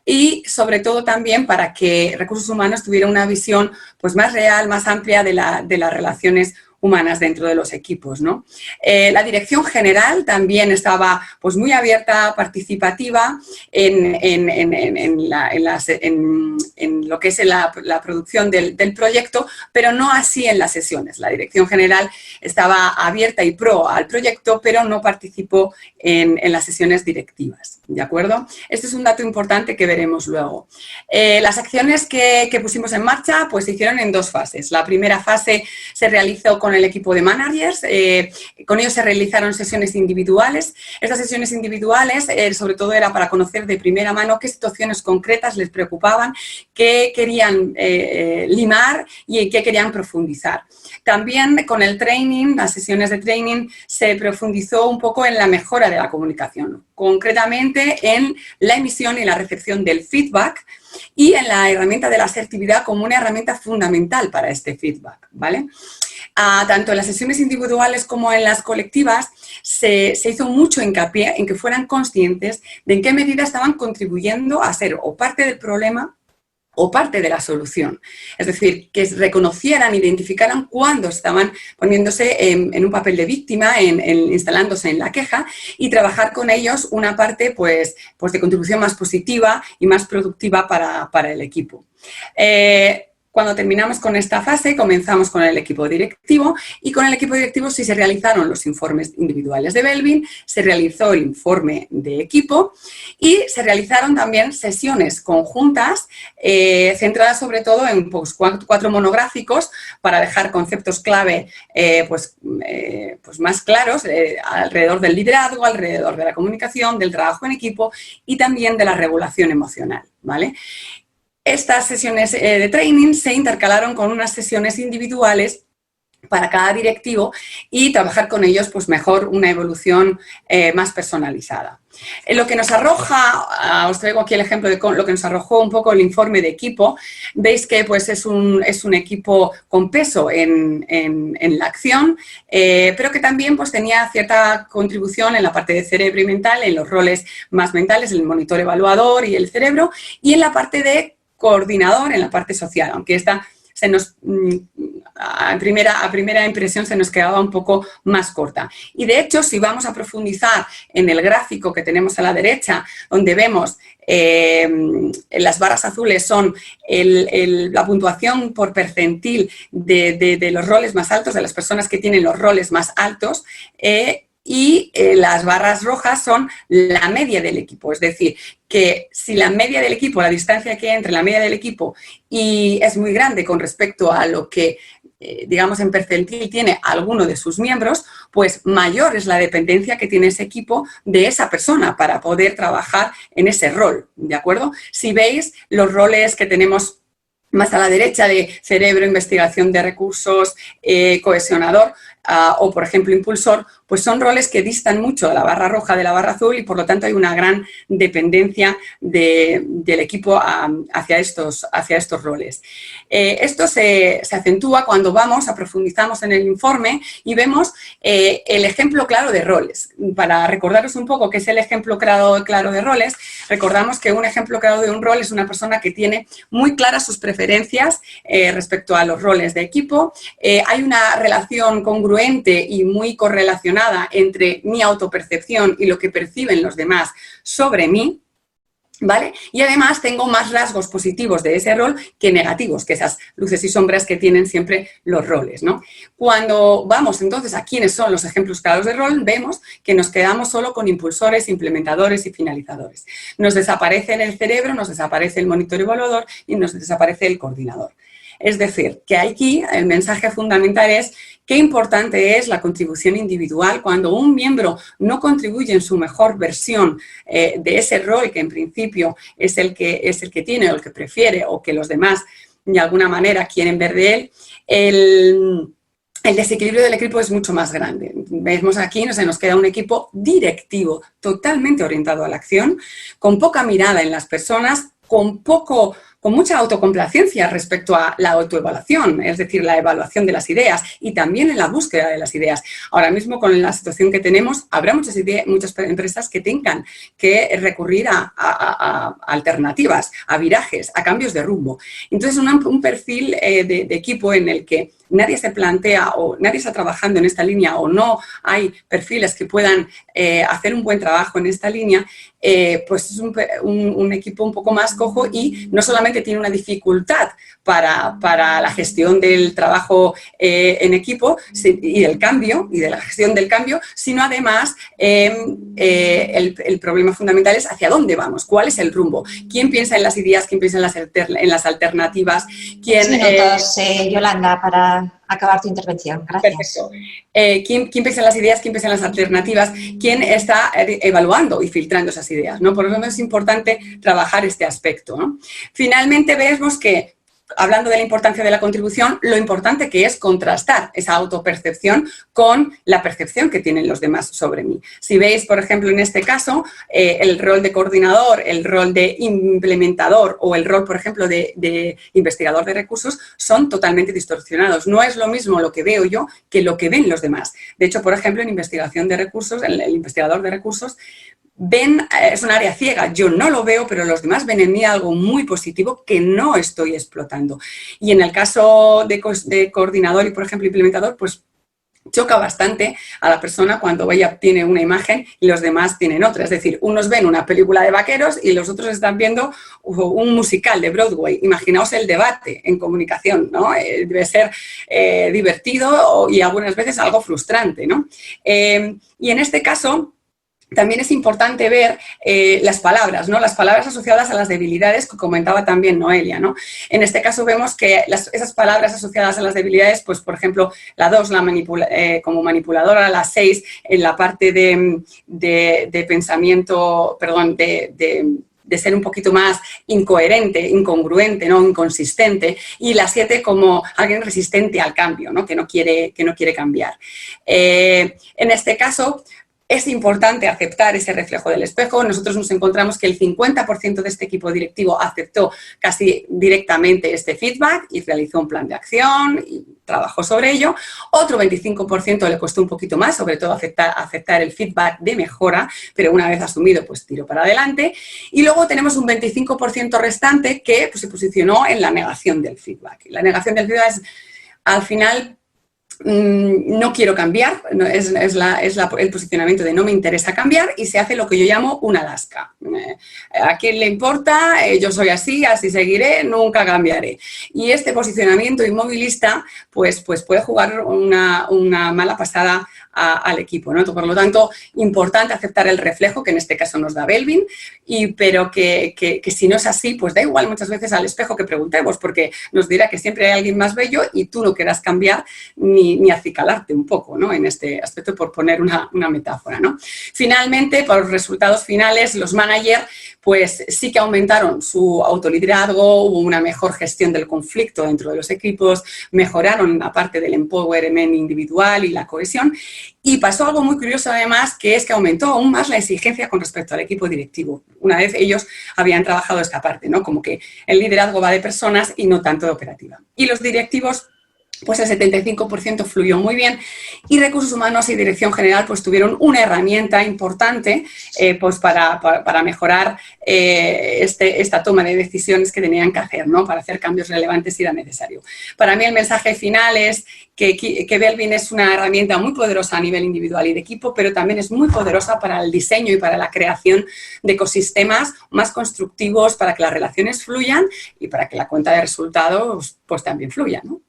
y sobre todo también para que Recursos Humanos tuviera una visión pues, más real, más amplia de las relaciones humanas dentro de los equipos, ¿no? La dirección general también estaba pues, muy abierta, participativa en lo que es la producción del proyecto, pero no así en las sesiones. La dirección general estaba abierta y pro al proyecto, pero no participó en las sesiones directivas, ¿de acuerdo? Este es un dato importante que veremos luego. Las acciones que pusimos en marcha pues, se hicieron en 2 fases. La primera fase se realizó con el equipo de managers, con ellos se realizaron sesiones individuales. Estas sesiones individuales sobre todo era para conocer de primera mano qué situaciones concretas les preocupaban, qué querían limar y en qué querían profundizar. También con el training, las sesiones de training, se profundizó un poco en la mejora de la comunicación, concretamente en la emisión y la recepción del feedback y en la herramienta de la asertividad como una herramienta fundamental para este feedback, ¿vale? Tanto en las sesiones individuales como en las colectivas se hizo mucho hincapié en que fueran conscientes de en qué medida estaban contribuyendo a ser o parte del problema o parte de la solución. Es decir, que reconocieran, identificaran cuándo estaban poniéndose en un papel de víctima, instalándose en la queja y trabajar con ellos una parte pues de contribución más positiva y más productiva para el equipo. Cuando terminamos con esta fase, comenzamos con el equipo directivo y con el equipo directivo sí se realizaron los informes individuales de Belbin, se realizó el informe de equipo y se realizaron también sesiones conjuntas centradas sobre todo en pues, 4 monográficos para dejar conceptos clave pues más claros alrededor del liderazgo, alrededor de la comunicación, del trabajo en equipo y también de la regulación emocional, ¿vale? Estas sesiones de training se intercalaron con unas sesiones individuales para cada directivo y trabajar con ellos pues mejor una evolución más personalizada. Lo que nos arroja, os traigo aquí el ejemplo de lo que nos arrojó un poco el informe de equipo. Veis que pues, es un equipo con peso en la acción, pero que también pues, tenía cierta contribución en la parte de cerebro y mental, en los roles más mentales, el monitor evaluador y el cerebro, y en la parte de coordinador, en la parte social, aunque esta se nos, a primera impresión se nos quedaba un poco más corta. Y de hecho, si vamos a profundizar en el gráfico que tenemos a la derecha, donde vemos las barras azules son la puntuación por percentil de los roles más altos, de las personas que tienen los roles más altos, y las barras rojas son la media del equipo. Es decir, que si la media del equipo, la distancia que hay entre la media del equipo y es muy grande con respecto a lo que, digamos, en percentil tiene alguno de sus miembros, pues mayor es la dependencia que tiene ese equipo de esa persona para poder trabajar en ese rol, ¿de acuerdo? Si veis los roles que tenemos más a la derecha de cerebro, investigación de recursos, cohesionador, o, por ejemplo, impulsor, pues son roles que distan mucho de la barra roja de la barra azul y, por lo tanto, hay una gran dependencia del equipo hacia estos roles. Esto se acentúa cuando profundizamos en el informe y vemos el ejemplo claro de roles. Para recordaros un poco qué es el ejemplo claro de roles, recordamos que un ejemplo claro de un rol es una persona que tiene muy claras sus preferencias respecto a los roles de equipo. Hay una relación congruente y muy correlacionada entre mi autopercepción y lo que perciben los demás sobre mí, ¿vale? Y además tengo más rasgos positivos de ese rol que negativos, que esas luces y sombras que tienen siempre los roles, ¿no? Cuando vamos entonces a quiénes son los ejemplos claros de rol, vemos que nos quedamos solo con impulsores, implementadores y finalizadores. Nos desaparece en el cerebro, nos desaparece el monitor evaluador y nos desaparece el coordinador. Es decir, que aquí el mensaje fundamental es qué importante es la contribución individual cuando un miembro no contribuye en su mejor versión de ese rol que en principio es el que tiene o el que prefiere o que los demás de alguna manera quieren ver de él, el desequilibrio del equipo es mucho más grande. Vemos aquí, se nos queda un equipo directivo, totalmente orientado a la acción, con poca mirada en las personas, con mucha autocomplacencia respecto a la autoevaluación, es decir, la evaluación de las ideas y también en la búsqueda de las ideas. Ahora mismo, con la situación que tenemos, habrá muchas empresas que tengan que recurrir a alternativas, a virajes, a cambios de rumbo. Entonces, un perfil de equipo en el que nadie se plantea o nadie está trabajando en esta línea o no hay perfiles que puedan hacer un buen trabajo en esta línea, pues es un equipo un poco más cojo y no solamente tiene una dificultad para la gestión del trabajo en equipo y del cambio y de la gestión del cambio, sino además el problema fundamental es hacia dónde vamos, cuál es el rumbo, quién piensa en las ideas, quién piensa en las alternativas, quién... 2 minutos, Yolanda, para para acabar tu intervención. Gracias. Perfecto. ¿Quién piensa en las ideas? ¿Quién piensa en las alternativas? ¿Quién está evaluando y filtrando esas ideas, ¿no? Por lo tanto, es importante trabajar este aspecto, ¿no? Finalmente, vemos que, hablando de la importancia de la contribución, lo importante que es contrastar esa autopercepción con la percepción que tienen los demás sobre mí. Si veis, por ejemplo, en este caso, el rol de coordinador, el rol de implementador o el rol, por ejemplo, de investigador de recursos son totalmente distorsionados. No es lo mismo lo que veo yo que lo que ven los demás. De hecho, por ejemplo, en investigación de recursos, el investigador de recursos ven, es un área ciega, yo no lo veo, pero los demás ven en mí algo muy positivo que no estoy explotando. Y en el caso de coordinador y, por ejemplo, implementador, pues choca bastante a la persona cuando ella tiene una imagen y los demás tienen otra. Es decir, unos ven una película de vaqueros y los otros están viendo un musical de Broadway. Imaginaos el debate en comunicación, ¿no? Debe ser divertido y algunas veces algo frustrante, ¿no? Y en este caso también es importante ver las palabras, ¿no? Las palabras asociadas a las debilidades que comentaba también Noelia, ¿no? En este caso vemos que esas palabras asociadas a las debilidades, pues por ejemplo, la 2 como manipuladora, la 6 en la parte de pensamiento, perdón, de ser un poquito más incoherente, incongruente, ¿no? Inconsistente, y la 7 como alguien resistente al cambio, ¿no? Que no quiere cambiar. En este caso, es importante aceptar ese reflejo del espejo. Nosotros nos encontramos que el 50% de este equipo directivo aceptó casi directamente este feedback y realizó un plan de acción y trabajó sobre ello. Otro 25% le costó un poquito más, sobre todo aceptar el feedback de mejora, pero una vez asumido, pues tiró para adelante. Y luego tenemos un 25% restante que pues, se posicionó en la negación del feedback. La negación del feedback es, al final, no quiero cambiar, es el posicionamiento de no me interesa cambiar y se hace lo que yo llamo un Alaska. ¿A quién le importa? Yo soy así, así seguiré, nunca cambiaré. Y este posicionamiento inmovilista pues puede jugar una mala pasada al equipo, ¿no? Por lo tanto, importante aceptar el reflejo, que en este caso nos da Belvin, pero que si no es así, pues da igual muchas veces al espejo que preguntemos, porque nos dirá que siempre hay alguien más bello y tú no quieras cambiar ni acicalarte un poco, ¿no? En este aspecto, por poner una metáfora, ¿no? Finalmente, por los resultados finales, los managers pues sí que aumentaron su autoliderazgo, hubo una mejor gestión del conflicto dentro de los equipos, mejoraron la parte del empowerment individual y la cohesión, y pasó algo muy curioso además, que es que aumentó aún más la exigencia con respecto al equipo directivo. Una vez ellos habían trabajado esta parte, ¿no? Como que el liderazgo va de personas y no tanto de operativa. Y los directivos, pues el 75% fluyó muy bien, y recursos humanos y dirección general pues tuvieron una herramienta importante pues para mejorar esta toma de decisiones que tenían que hacer, ¿no? Para hacer cambios relevantes si era necesario. Para mí el mensaje final es que Belvin es una herramienta muy poderosa a nivel individual y de equipo, pero también es muy poderosa para el diseño y para la creación de ecosistemas más constructivos, para que las relaciones fluyan y para que la cuenta de resultados pues también fluya, ¿no?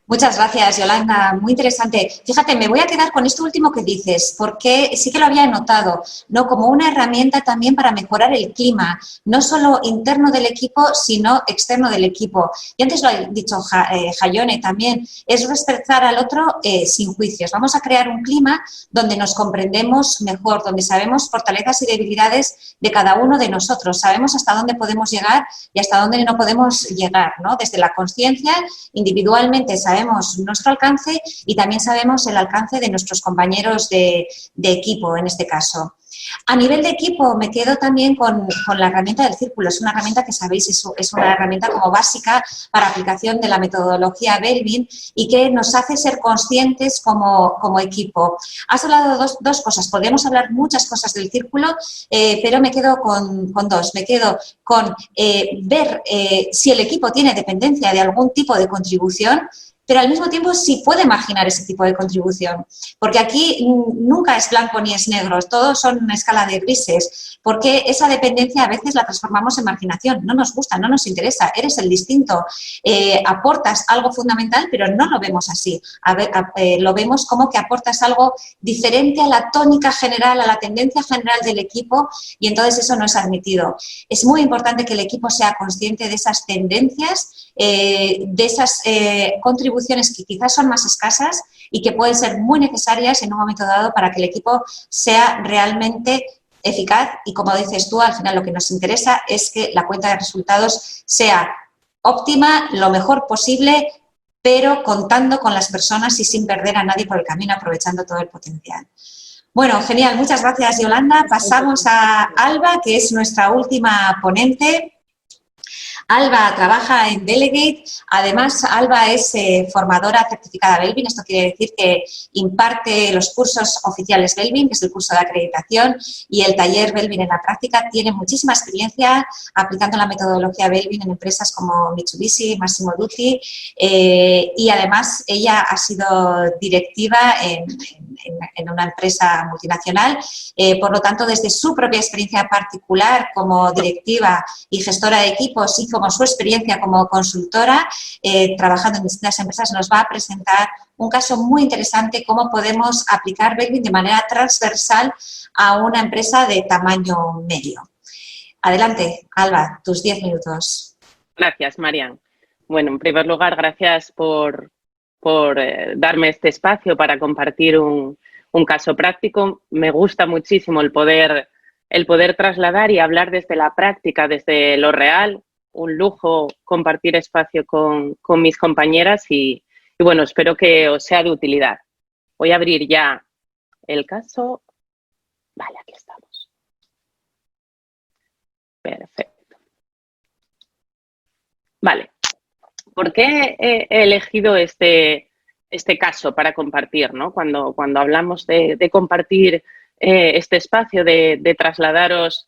Muchas gracias, Yolanda. Muy interesante. Fíjate, me voy a quedar con esto último que dices, porque sí que lo había notado, ¿no? Como una herramienta también para mejorar el clima, no solo interno del equipo, sino externo del equipo. Y antes lo ha dicho Jayone también, es respetar al otro sin juicios. Vamos a crear un clima donde nos comprendemos mejor, donde sabemos fortalezas y debilidades de cada uno de nosotros, sabemos hasta dónde podemos llegar y hasta dónde no podemos llegar, ¿no? Desde la conciencia, individualmente sabemos nuestro alcance y también sabemos el alcance de nuestros compañeros de equipo, en este caso. A nivel de equipo me quedo también con la herramienta del círculo. Es una herramienta que sabéis, es una herramienta como básica para aplicación de la metodología Belvin y que nos hace ser conscientes como equipo. Has hablado de dos cosas. Podríamos hablar muchas cosas del círculo, pero me quedo con dos. Me quedo con ver si el equipo tiene dependencia de algún tipo de contribución, pero al mismo tiempo sí puede marginar ese tipo de contribución, porque aquí nunca es blanco ni es negro, todos son una escala de grises, porque esa dependencia a veces la transformamos en marginación, no nos gusta, no nos interesa, eres el distinto, aportas algo fundamental, pero no lo vemos así, lo vemos como que aportas algo diferente a la tónica general, a la tendencia general del equipo, y entonces eso no es admitido. Es muy importante que el equipo sea consciente de esas tendencias, de esas contribuciones contribuciones que quizás son más escasas y que pueden ser muy necesarias en un momento dado para que el equipo sea realmente eficaz y, como dices tú, al final lo que nos interesa es que la cuenta de resultados sea óptima, lo mejor posible, pero contando con las personas y sin perder a nadie por el camino, aprovechando todo el potencial. Bueno, genial, muchas gracias, Yolanda. Pasamos a Alba, que es nuestra última ponente. Alba trabaja en Delegate, además Alba es formadora certificada Belbin, esto quiere decir que imparte los cursos oficiales Belbin, que es el curso de acreditación, y el taller Belbin en la práctica. Tiene muchísima experiencia aplicando la metodología Belbin en empresas como Mitsubishi, Massimo Dutti, y además ella ha sido directiva en una empresa multinacional, por lo tanto, desde su propia experiencia particular como directiva y gestora de equipos y como su experiencia como consultora, trabajando en distintas empresas, nos va a presentar un caso muy interesante, cómo podemos aplicar Belbin de manera transversal a una empresa de tamaño medio. Adelante, Alba, tus 10 minutos. Gracias, Marian. Bueno, en primer lugar, gracias por darme este espacio para compartir un caso práctico. Me gusta muchísimo el poder trasladar y hablar desde la práctica, desde lo real. Un lujo compartir espacio con mis compañeras y bueno, espero que os sea de utilidad. Voy a abrir ya el caso. Vale, aquí estamos. Perfecto. Vale. ¿Por qué he elegido este caso para compartir, ¿no? Cuando hablamos de compartir este espacio, de trasladaros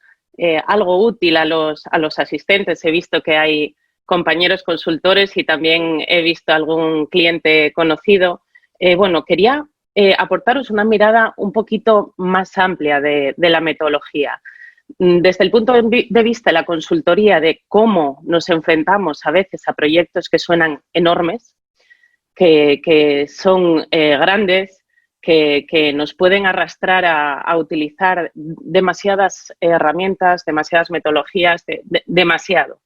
algo útil a los asistentes. He visto que hay compañeros consultores y también he visto algún cliente conocido. Bueno, quería aportaros una mirada un poquito más amplia de la metodología. Desde el punto de vista de la consultoría, de cómo nos enfrentamos a veces a proyectos que suenan enormes, que son grandes, que nos pueden arrastrar a utilizar demasiadas herramientas, demasiadas metodologías, demasiado.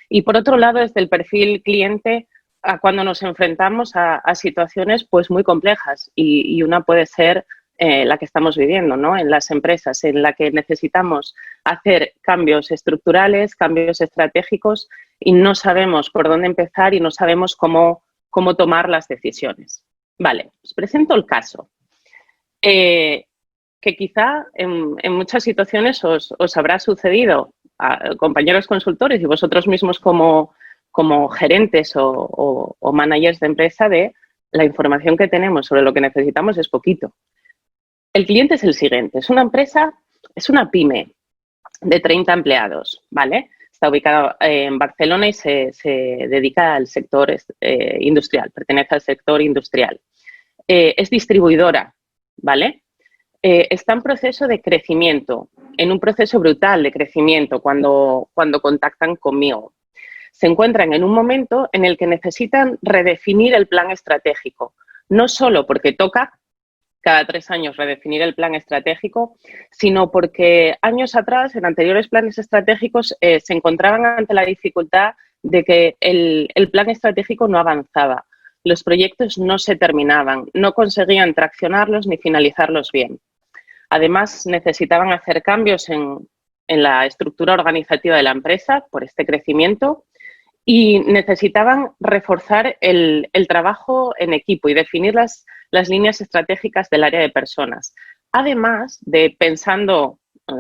Y por otro lado, desde el perfil cliente, a cuando nos enfrentamos a situaciones pues muy complejas y una puede ser la que estamos viviendo, ¿no? En las empresas, en la que necesitamos hacer cambios estructurales, cambios estratégicos y no sabemos por dónde empezar y no sabemos cómo tomar las decisiones. Vale, os presento el caso. Que quizá en muchas situaciones os habrá sucedido a compañeros consultores y vosotros mismos como gerentes o managers de empresa, de la información que tenemos sobre lo que necesitamos es poquito. El cliente es el siguiente, es una empresa, es una pyme de 30 empleados, ¿vale? Está ubicada en Barcelona y se dedica al sector industrial, pertenece al sector industrial. Es distribuidora, ¿vale? Está en proceso de crecimiento, en un proceso brutal de crecimiento cuando contactan conmigo. Se encuentran en un momento en el que necesitan redefinir el plan estratégico, no solo porque toca cada 3 años redefinir el plan estratégico, sino porque años atrás, en anteriores planes estratégicos, se encontraban ante la dificultad de que el plan estratégico no avanzaba. Los proyectos no se terminaban, no conseguían traccionarlos ni finalizarlos bien. Además, necesitaban hacer cambios en la estructura organizativa de la empresa por este crecimiento y necesitaban reforzar el trabajo en equipo y definir las líneas estratégicas del área de personas. Además de pensando,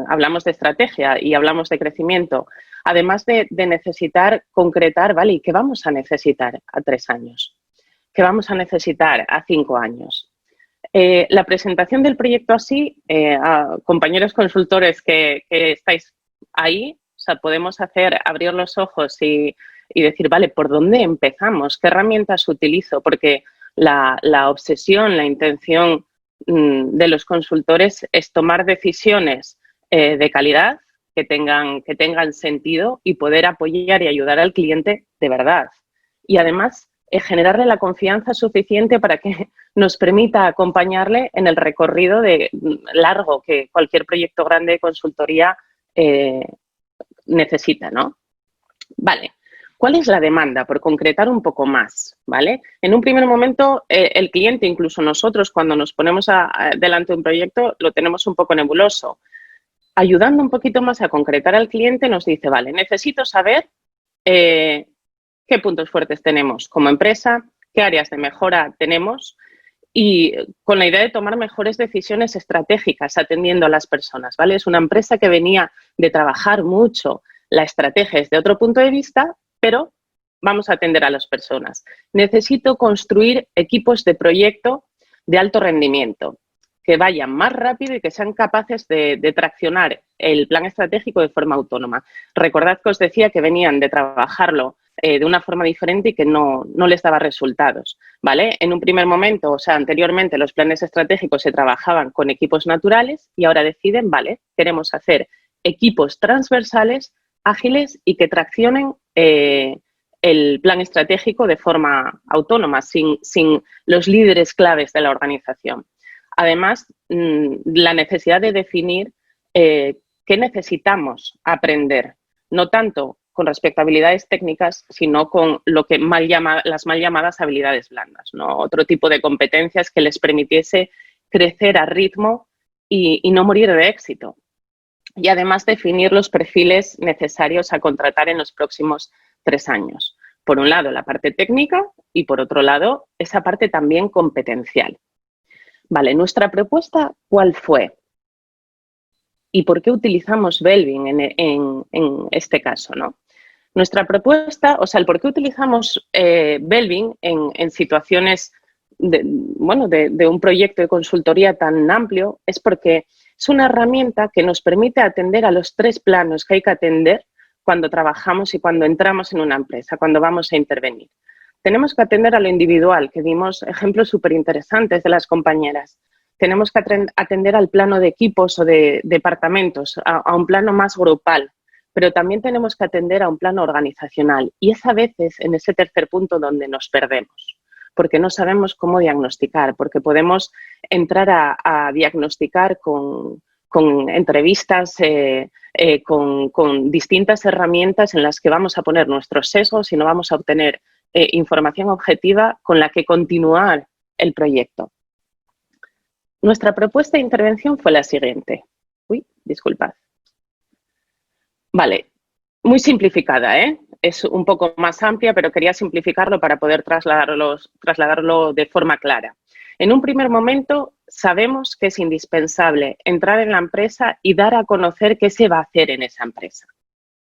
hablamos de estrategia y hablamos de crecimiento, además de necesitar concretar, ¿vale? ¿Y qué vamos a necesitar a 3 años? ¿Qué vamos a necesitar a 5 años? La presentación del proyecto así, a compañeros consultores que estáis ahí, o sea, podemos abrir los ojos y decir, vale, ¿por dónde empezamos? ¿Qué herramientas utilizo? Porque la obsesión, la intención de los consultores es tomar decisiones de calidad que tengan sentido y poder apoyar y ayudar al cliente de verdad. Y además, generarle la confianza suficiente para que nos permita acompañarle en el recorrido largo que cualquier proyecto grande de consultoría necesita, ¿no? Vale, ¿Cuál es la demanda? Por concretar un poco más, ¿vale? En un primer momento, el cliente, incluso nosotros, cuando nos ponemos delante de un proyecto, lo tenemos un poco nebuloso. Ayudando un poquito más a concretar al cliente, nos dice, vale, necesito saber qué puntos fuertes tenemos como empresa, qué áreas de mejora tenemos y con la idea de tomar mejores decisiones estratégicas atendiendo a las personas, ¿vale? Es una empresa que venía de trabajar mucho la estrategia desde otro punto de vista, pero vamos a atender a las personas. Necesito construir equipos de proyecto de alto rendimiento, que vayan más rápido y que sean capaces de traccionar el plan estratégico de forma autónoma. Recordad que os decía que venían de trabajarlo de una forma diferente y que no les daba resultados, ¿vale? En un primer momento, o sea, anteriormente los planes estratégicos se trabajaban con equipos naturales y ahora deciden, vale, queremos hacer equipos transversales, ágiles y que traccionen el plan estratégico de forma autónoma, sin los líderes claves de la organización. Además, la necesidad de definir qué necesitamos aprender, no tanto con respecto a habilidades técnicas, sino con lo que las mal llamadas habilidades blandas, ¿no? Otro tipo de competencias que les permitiese crecer a ritmo y no morir de éxito. Y además definir los perfiles necesarios a contratar en los próximos 3 años. Por un lado, la parte técnica y por otro lado, esa parte también competencial. Vale, nuestra propuesta, ¿cuál fue? ¿Y por qué utilizamos Belvin en este caso, no? Nuestra propuesta, o sea, el por qué utilizamos Belvin en situaciones de un proyecto de consultoría tan amplio es porque es una herramienta que nos permite atender a los 3 planos que hay que atender cuando trabajamos y cuando entramos en una empresa, cuando vamos a intervenir. Tenemos que atender a lo individual, que dimos ejemplos súper interesantes de las compañeras. Tenemos que atender al plano de equipos o de departamentos, a un plano más grupal, pero también tenemos que atender a un plano organizacional. Y es a veces en ese tercer punto donde nos perdemos, porque no sabemos cómo diagnosticar, porque podemos entrar a diagnosticar con entrevistas, con distintas herramientas en las que vamos a poner nuestros sesgos y no vamos a obtener información objetiva con la que continuar el proyecto. Nuestra propuesta de intervención fue la siguiente. Disculpad. Vale, muy simplificada, ¿eh? Es un poco más amplia, pero quería simplificarlo para poder trasladarlo de forma clara. En un primer momento, sabemos que es indispensable entrar en la empresa y dar a conocer qué se va a hacer en esa empresa,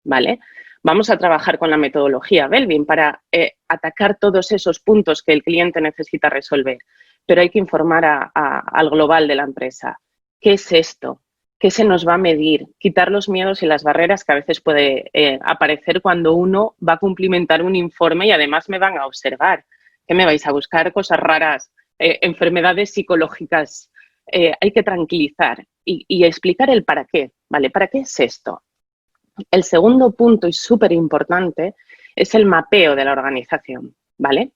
¿vale? Vamos a trabajar con la metodología Belvin para atacar todos esos puntos que el cliente necesita resolver, pero hay que informar al global de la empresa. ¿Qué es esto? ¿Qué se nos va a medir? Quitar los miedos y las barreras que a veces puede aparecer cuando uno va a cumplimentar un informe y además me van a observar. ¿Qué me vais a buscar? Cosas raras, enfermedades psicológicas. Hay que tranquilizar y explicar el para qué, ¿vale? ¿Para qué es esto? El segundo punto y súper importante es el mapeo de la organización, ¿vale?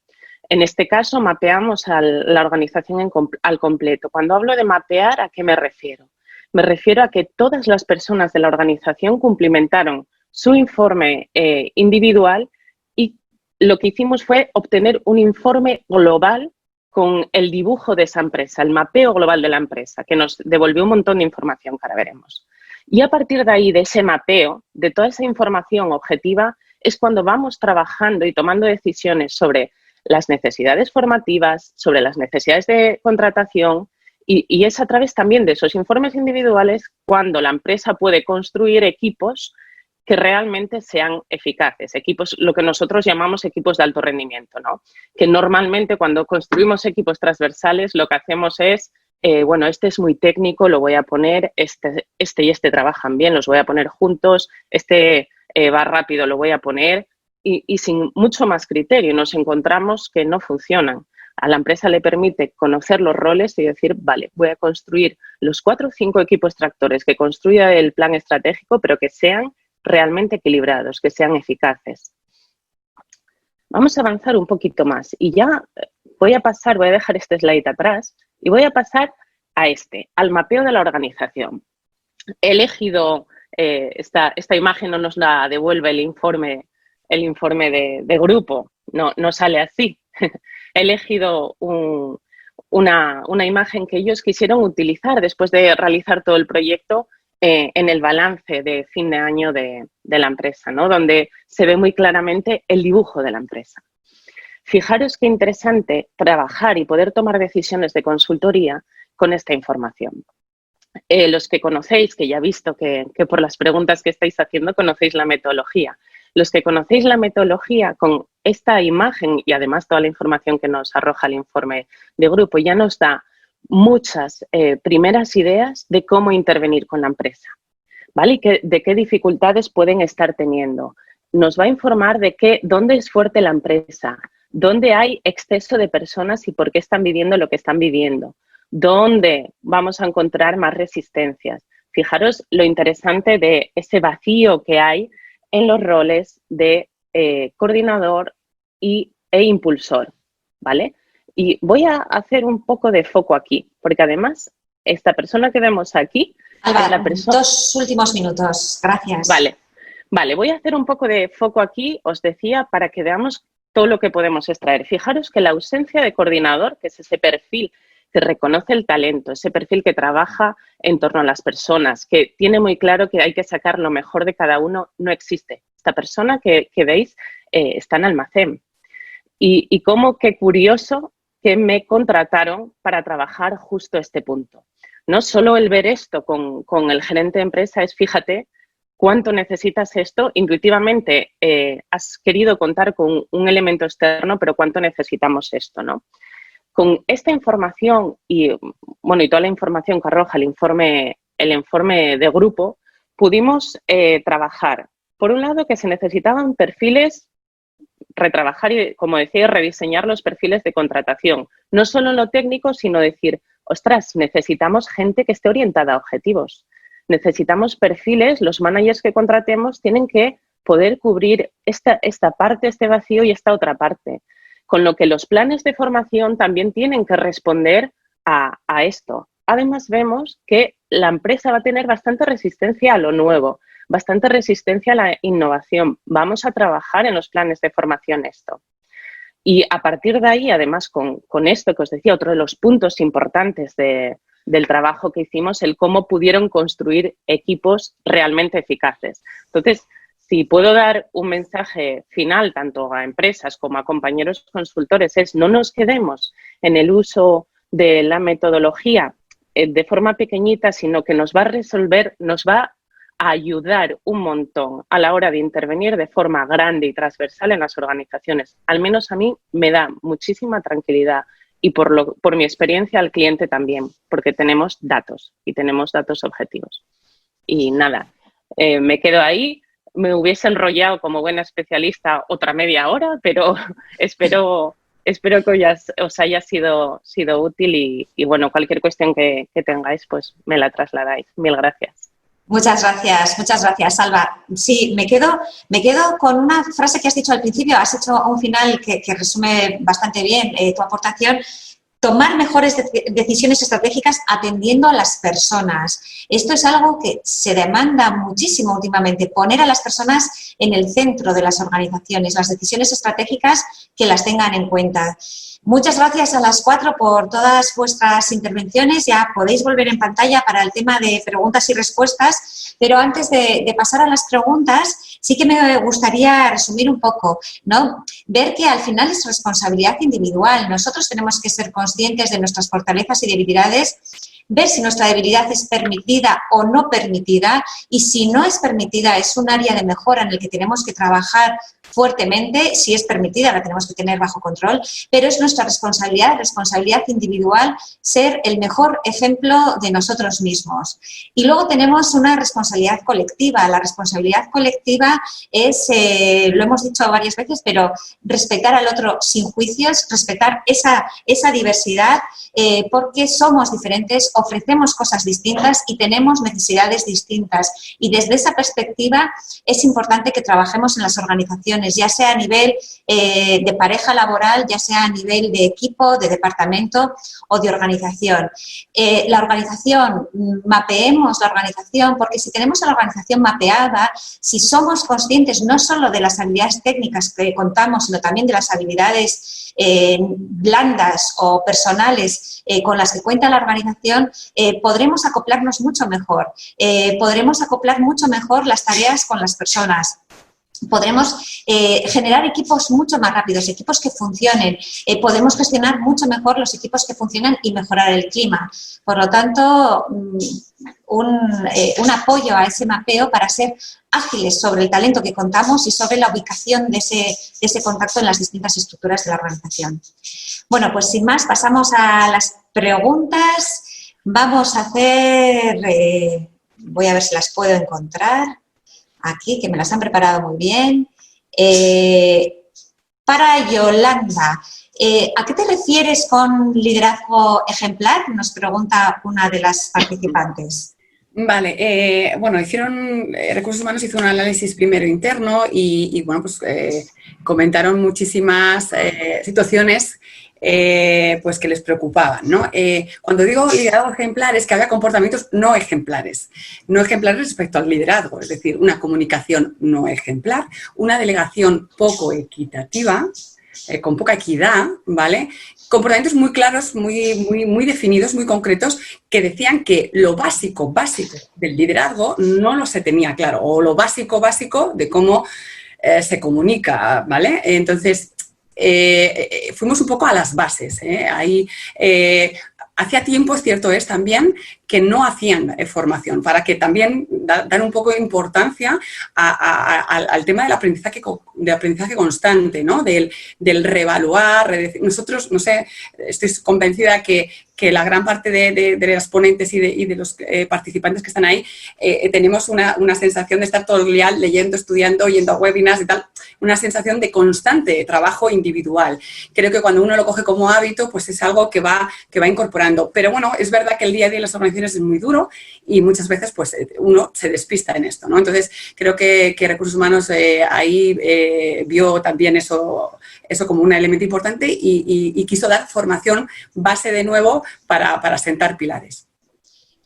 En este caso, mapeamos a la organización al completo. Cuando hablo de mapear, ¿a qué me refiero? Me refiero a que todas las personas de la organización cumplimentaron su informe individual y lo que hicimos fue obtener un informe global con el dibujo de esa empresa, el mapeo global de la empresa, que nos devolvió un montón de información que ahora veremos. Y a partir de ahí, de ese mapeo, de toda esa información objetiva, es cuando vamos trabajando y tomando decisiones sobre las necesidades formativas, sobre las necesidades de contratación y es a través también de esos informes individuales cuando la empresa puede construir equipos que realmente sean eficaces, equipos, lo que nosotros llamamos equipos de alto rendimiento, ¿no? Que normalmente cuando construimos equipos transversales lo que hacemos es, bueno, este es muy técnico, lo voy a poner, este y este trabajan bien, los voy a poner juntos, este va rápido, lo voy a poner y sin mucho más criterio nos encontramos que no funcionan. A la empresa le permite conocer los roles y decir, vale, voy a construir los 4 o 5 equipos tractores que construya el plan estratégico, pero que sean realmente equilibrados, que sean eficaces. Vamos a avanzar un poquito más y ya voy a dejar este slide atrás y voy a pasar al mapeo de la organización. He elegido, esta imagen no nos la devuelve el informe el informe de grupo. No sale así. He elegido una imagen que ellos quisieron utilizar después de realizar todo el proyecto en el balance de fin de año de la empresa, ¿no? Donde se ve muy claramente el dibujo de la empresa. Fijaros qué interesante trabajar y poder tomar decisiones de consultoría con esta información. Los que conocéis, que ya he visto que por las preguntas que estáis haciendo conocéis la metodología. Los que conocéis la metodología con esta imagen y además toda la información que nos arroja el informe de grupo ya nos da muchas primeras ideas de cómo intervenir con la empresa, ¿vale? Y de qué dificultades pueden estar teniendo. Nos va a informar de dónde es fuerte la empresa, dónde hay exceso de personas y por qué están viviendo lo que están viviendo, dónde vamos a encontrar más resistencias. Fijaros lo interesante de ese vacío que hay en los roles de coordinador e impulsor, ¿vale? Y voy a hacer un poco de foco aquí, porque además esta persona que vemos aquí Alba, es la persona... 2 últimos minutos, gracias. Vale, voy a hacer un poco de foco aquí, os decía, para que veamos todo lo que podemos extraer. Fijaros que la ausencia de coordinador, que es ese perfil que reconoce el talento, ese perfil que trabaja en torno a las personas, que tiene muy claro que hay que sacar lo mejor de cada uno, no existe. Esta persona que veis está en almacén. Y cómo, qué curioso que me contrataron para trabajar justo este punto. No solo el ver esto con el gerente de empresa es, fíjate, cuánto necesitas esto. Intuitivamente has querido contar con un elemento externo, pero cuánto necesitamos esto, ¿no? Con esta información y toda la información que arroja el informe de grupo, pudimos trabajar. Por un lado, que se necesitaban perfiles, retrabajar y, como decía, rediseñar los perfiles de contratación. No solo en lo técnico, sino decir, ostras, necesitamos gente que esté orientada a objetivos. Necesitamos perfiles, los managers que contratemos tienen que poder cubrir esta parte, este vacío y esta otra parte. Con lo que los planes de formación también tienen que responder a esto. Además, vemos que la empresa va a tener bastante resistencia a lo nuevo, bastante resistencia a la innovación. Vamos a trabajar en los planes de formación esto. Y a partir de ahí, además, con esto que os decía, otro de los puntos importantes del trabajo que hicimos, el cómo pudieron construir equipos realmente eficaces. Entonces, si puedo dar un mensaje final tanto a empresas como a compañeros consultores, es no nos quedemos en el uso de la metodología de forma pequeñita, sino que nos va a resolver, nos va a ayudar un montón a la hora de intervenir de forma grande y transversal en las organizaciones. Al menos a mí me da muchísima tranquilidad y por mi experiencia al cliente también, porque tenemos datos y tenemos datos objetivos. Y nada, me quedo ahí. Me hubiese enrollado como buena especialista otra media hora, pero espero que os haya sido útil y bueno, cualquier cuestión que tengáis, pues me la trasladáis. Mil gracias. Muchas gracias, Alba. Sí, me quedo con una frase que has dicho al principio, has hecho un final que resume bastante bien tu aportación. Tomar mejores decisiones estratégicas atendiendo a las personas. Esto es algo que se demanda muchísimo últimamente, poner a las personas en el centro de las organizaciones, las decisiones estratégicas que las tengan en cuenta. Muchas gracias a las 4 por todas vuestras intervenciones. Ya podéis volver en pantalla para el tema de preguntas y respuestas, pero antes de pasar a las preguntas, sí que me gustaría resumir un poco, ¿no? Ver que al final es responsabilidad individual. Nosotros tenemos que ser conscientes de nuestras fortalezas y debilidades, ver si nuestra debilidad es permitida o no permitida, y si no es permitida es un área de mejora en el que tenemos que trabajar fuertemente. Si es permitida la tenemos que tener bajo control, pero es nuestra responsabilidad individual ser el mejor ejemplo de nosotros mismos. Y luego tenemos una responsabilidad colectiva. La responsabilidad colectiva es, lo hemos dicho varias veces, pero respetar al otro sin juicios, respetar esa diversidad, porque somos diferentes, ofrecemos cosas distintas y tenemos necesidades distintas. Y desde esa perspectiva es importante que trabajemos en las organizaciones organizaciones, ya sea a nivel de pareja laboral, ya sea a nivel de equipo, de departamento o de organización. La organización, mapeemos la organización, porque si tenemos a la organización mapeada, si somos conscientes no solo de las habilidades técnicas que contamos, sino también de las habilidades blandas o personales con las que cuenta la organización, podremos acoplarnos mucho mejor, podremos acoplar mucho mejor las tareas con las personas. Podremos generar equipos mucho más rápidos, equipos que funcionen, podemos gestionar mucho mejor los equipos que funcionan y mejorar el clima. Por lo tanto, un apoyo a ese mapeo para ser ágiles sobre el talento que contamos y sobre la ubicación de ese contacto en las distintas estructuras de la organización. Bueno, pues sin más, pasamos a las preguntas. Vamos a hacer, voy a ver si las puedo encontrar aquí, que me las han preparado muy bien. Para Yolanda, ¿a qué te refieres con liderazgo ejemplar? Nos pregunta una de las participantes. Vale, bueno, Recursos Humanos hizo un análisis primero interno y bueno, pues comentaron muchísimas situaciones pues que les preocupaban, ¿no? Cuando digo liderazgo ejemplar es que había comportamientos no ejemplares respecto al liderazgo, es decir, una comunicación no ejemplar, una delegación poco equitativa, con poca equidad, ¿vale? Comportamientos muy claros, muy definidos, muy concretos, que decían que lo básico del liderazgo no lo se tenía claro, o lo básico de cómo se comunica, ¿vale? Entonces, fuimos un poco a las bases, Ahí, hacía tiempo, es cierto es también, que no hacían formación, para que también dar un poco de importancia al tema del aprendizaje constante, ¿no? Del reevaluar, nosotros, no sé, estoy convencida que la gran parte de las ponentes y de los participantes que están ahí tenemos una sensación de estar todo el día leyendo, estudiando, yendo a webinars y tal, una sensación de constante trabajo individual. Creo que cuando uno lo coge como hábito, pues es algo que va incorporando. Pero bueno, es verdad que el día a día en las organizaciones es muy duro y muchas veces pues uno se despista en esto, ¿no? Entonces, creo que Recursos Humanos ahí vio también eso como un elemento importante y quiso dar formación base de nuevo para sentar pilares.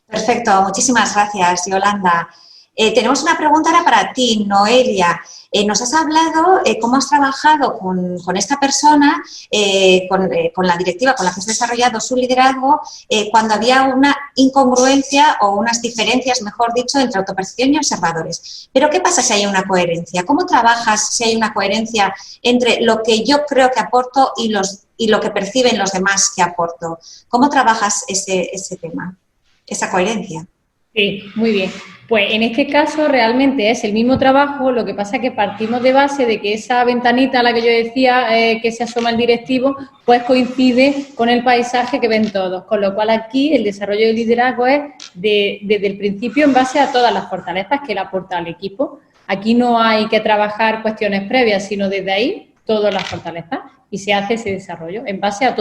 Perfecto, muchísimas gracias, Yolanda. Tenemos una pregunta ahora para ti, Noelia. Nos has hablado cómo has trabajado con esta persona, con la directiva con la que has desarrollado su liderazgo, cuando había una incongruencia o unas diferencias, mejor dicho, entre autopercepción y observadores. Pero, ¿qué pasa si hay una coherencia? ¿Cómo trabajas si hay una coherencia entre lo que yo creo que aporto y lo que perciben los demás que aporto? ¿Cómo trabajas ese tema, esa coherencia? Sí, muy bien. Pues en este caso realmente es el mismo trabajo, lo que pasa es que partimos de base de que esa ventanita a la que yo decía que se asoma el directivo, pues coincide con el paisaje que ven todos, con lo cual aquí el desarrollo del liderazgo es desde el principio en base a todas las fortalezas que le aporta al equipo. Aquí no hay que trabajar cuestiones previas, sino desde ahí todas las fortalezas y se hace ese desarrollo en base a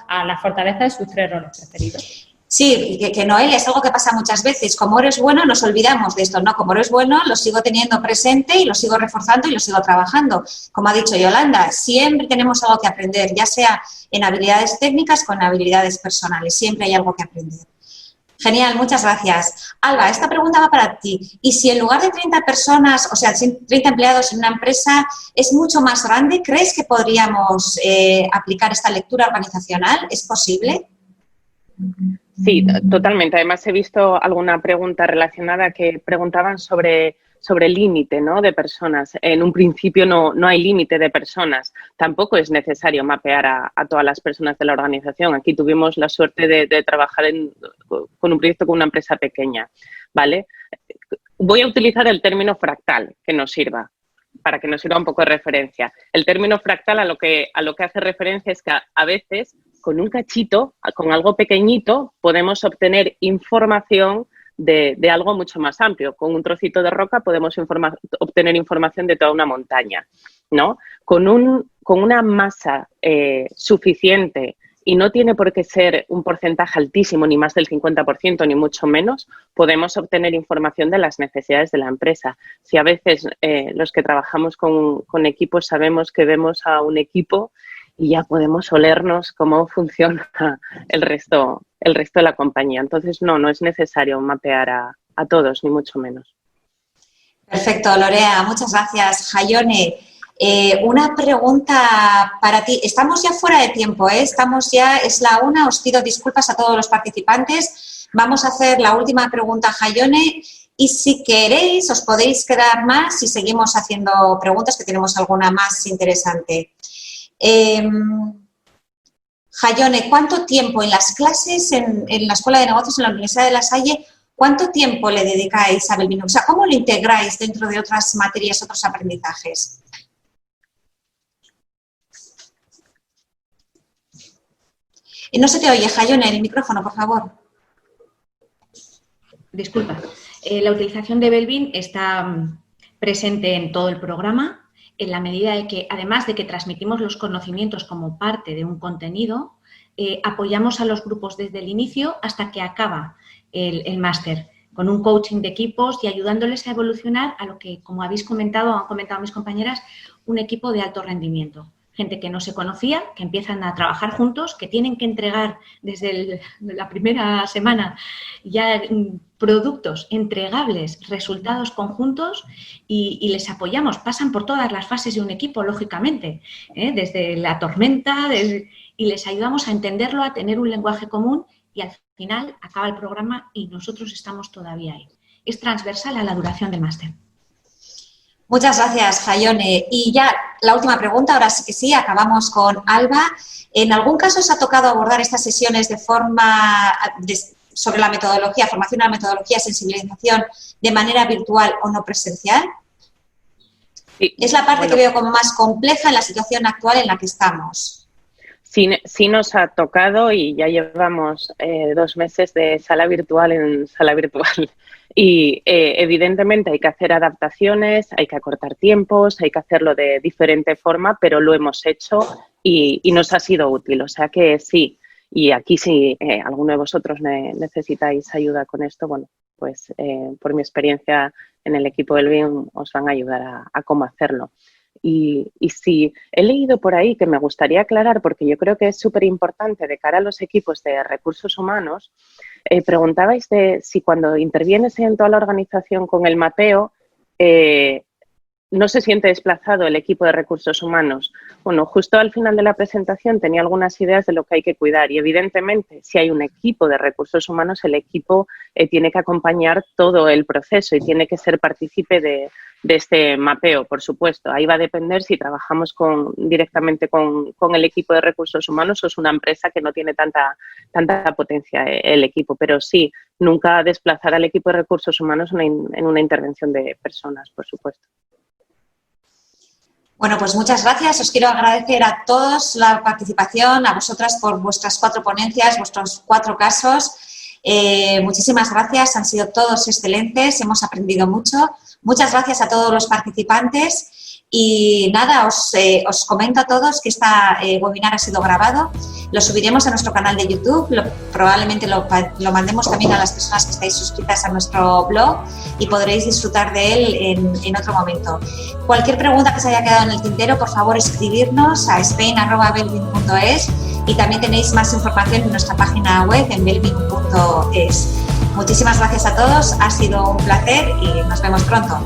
a las fortalezas de sus 3 roles preferidos. Sí, que Noelia, es algo que pasa muchas veces. Como eres bueno, nos olvidamos de esto, ¿no? Como eres bueno, lo sigo teniendo presente y lo sigo reforzando y lo sigo trabajando. Como ha dicho Yolanda, siempre tenemos algo que aprender, ya sea en habilidades técnicas o en habilidades personales. Siempre hay algo que aprender. Genial, muchas gracias. Alba, esta pregunta va para ti. ¿Y si en lugar de 30 personas, o sea, 30 empleados en una empresa es mucho más grande, crees que podríamos aplicar esta lectura organizacional? ¿Es posible? Sí, totalmente. Además, he visto alguna pregunta relacionada que preguntaban sobre el límite, ¿no?, de personas. En un principio no hay límite de personas. Tampoco es necesario mapear a todas las personas de la organización. Aquí tuvimos la suerte de trabajar con un proyecto con una empresa pequeña, ¿vale? Voy a utilizar el término fractal que nos sirva, para que nos sirva un poco de referencia. El término fractal a lo que hace referencia es que a veces con un cachito, con algo pequeñito, podemos obtener información de algo mucho más amplio. Con un trocito de roca podemos obtener información de toda una montaña, ¿no? Con una masa suficiente y no tiene por qué ser un porcentaje altísimo, ni más del 50%, ni mucho menos, podemos obtener información de las necesidades de la empresa. Si a veces los que trabajamos con equipos sabemos que vemos a un equipo y ya podemos olernos cómo funciona el resto de la compañía. Entonces, no es necesario mapear a todos, ni mucho menos. Perfecto, Lorea. Muchas gracias. Jaione, una pregunta para ti. Estamos ya fuera de tiempo, ¿eh? Es la 1. Os pido disculpas a todos los participantes. Vamos a hacer la última pregunta, Jaione. Y si queréis, os podéis quedar más y seguimos haciendo preguntas, que tenemos alguna más interesante. Jaione, ¿cuánto tiempo en las clases, en la Escuela de Negocios, en la Universidad de La Salle, cuánto tiempo le dedicáis a Belvin? O sea, ¿cómo lo integráis dentro de otras materias, otros aprendizajes? No se te oye, Jaione, el micrófono, por favor. Disculpa. La utilización de Belvin está presente en todo el programa, en la medida de que, además de que transmitimos los conocimientos como parte de un contenido, apoyamos a los grupos desde el inicio hasta que acaba el máster, con un coaching de equipos y ayudándoles a evolucionar a lo que, como habéis comentado, han comentado mis compañeras, un equipo de alto rendimiento. Gente que no se conocía, que empiezan a trabajar juntos, que tienen que entregar desde la primera semana ya productos entregables, resultados conjuntos y les apoyamos. Pasan por todas las fases de un equipo, lógicamente, desde la tormenta y les ayudamos a entenderlo, a tener un lenguaje común y al final acaba el programa y nosotros estamos todavía ahí. Es transversal a la duración del máster. Muchas gracias, Jaione. Y ya la última pregunta, ahora sí que sí, acabamos con Alba. ¿En algún caso os ha tocado abordar estas sesiones sobre la metodología, formación en la metodología, sensibilización, de manera virtual o no presencial? Sí. Es la parte que veo como más compleja en la situación actual en la que estamos. Sí nos ha tocado y ya llevamos 2 meses de sala virtual en sala virtual. Y evidentemente hay que hacer adaptaciones, hay que acortar tiempos, hay que hacerlo de diferente forma, pero lo hemos hecho y nos ha sido útil. O sea que sí, y aquí si alguno de vosotros necesitáis ayuda con esto, bueno, pues por mi experiencia en el equipo del BIM os van a ayudar a cómo hacerlo. Y sí, he leído por ahí que me gustaría aclarar, porque yo creo que es súper importante de cara a los equipos de recursos humanos. Preguntabais de si cuando intervienes en toda la organización con el mapeo, no se siente desplazado el equipo de recursos humanos. Bueno, justo al final de la presentación tenía algunas ideas de lo que hay que cuidar y evidentemente si hay un equipo de recursos humanos, el equipo tiene que acompañar todo el proceso y tiene que ser partícipe de este mapeo, por supuesto. Ahí va a depender si trabajamos directamente con el equipo de recursos humanos o es una empresa que no tiene tanta potencia el equipo. Pero sí, nunca desplazar al equipo de recursos humanos en una intervención de personas, por supuesto. Bueno, pues muchas gracias. Os quiero agradecer a todos la participación, a vosotras por vuestras 4 ponencias, vuestros 4 casos. Muchísimas gracias, han sido todos excelentes, hemos aprendido mucho. Muchas gracias a todos los participantes y nada, os comento a todos que este webinar ha sido grabado, lo subiremos a nuestro canal de YouTube, probablemente lo mandemos también a las personas que estáis suscritas a nuestro blog y podréis disfrutar de él en otro momento. Cualquier pregunta que se haya quedado en el tintero, por favor escribirnos a spain@belvin.es y también tenéis más información en nuestra página web en belvin.es. Muchísimas gracias a todos, ha sido un placer y nos vemos pronto.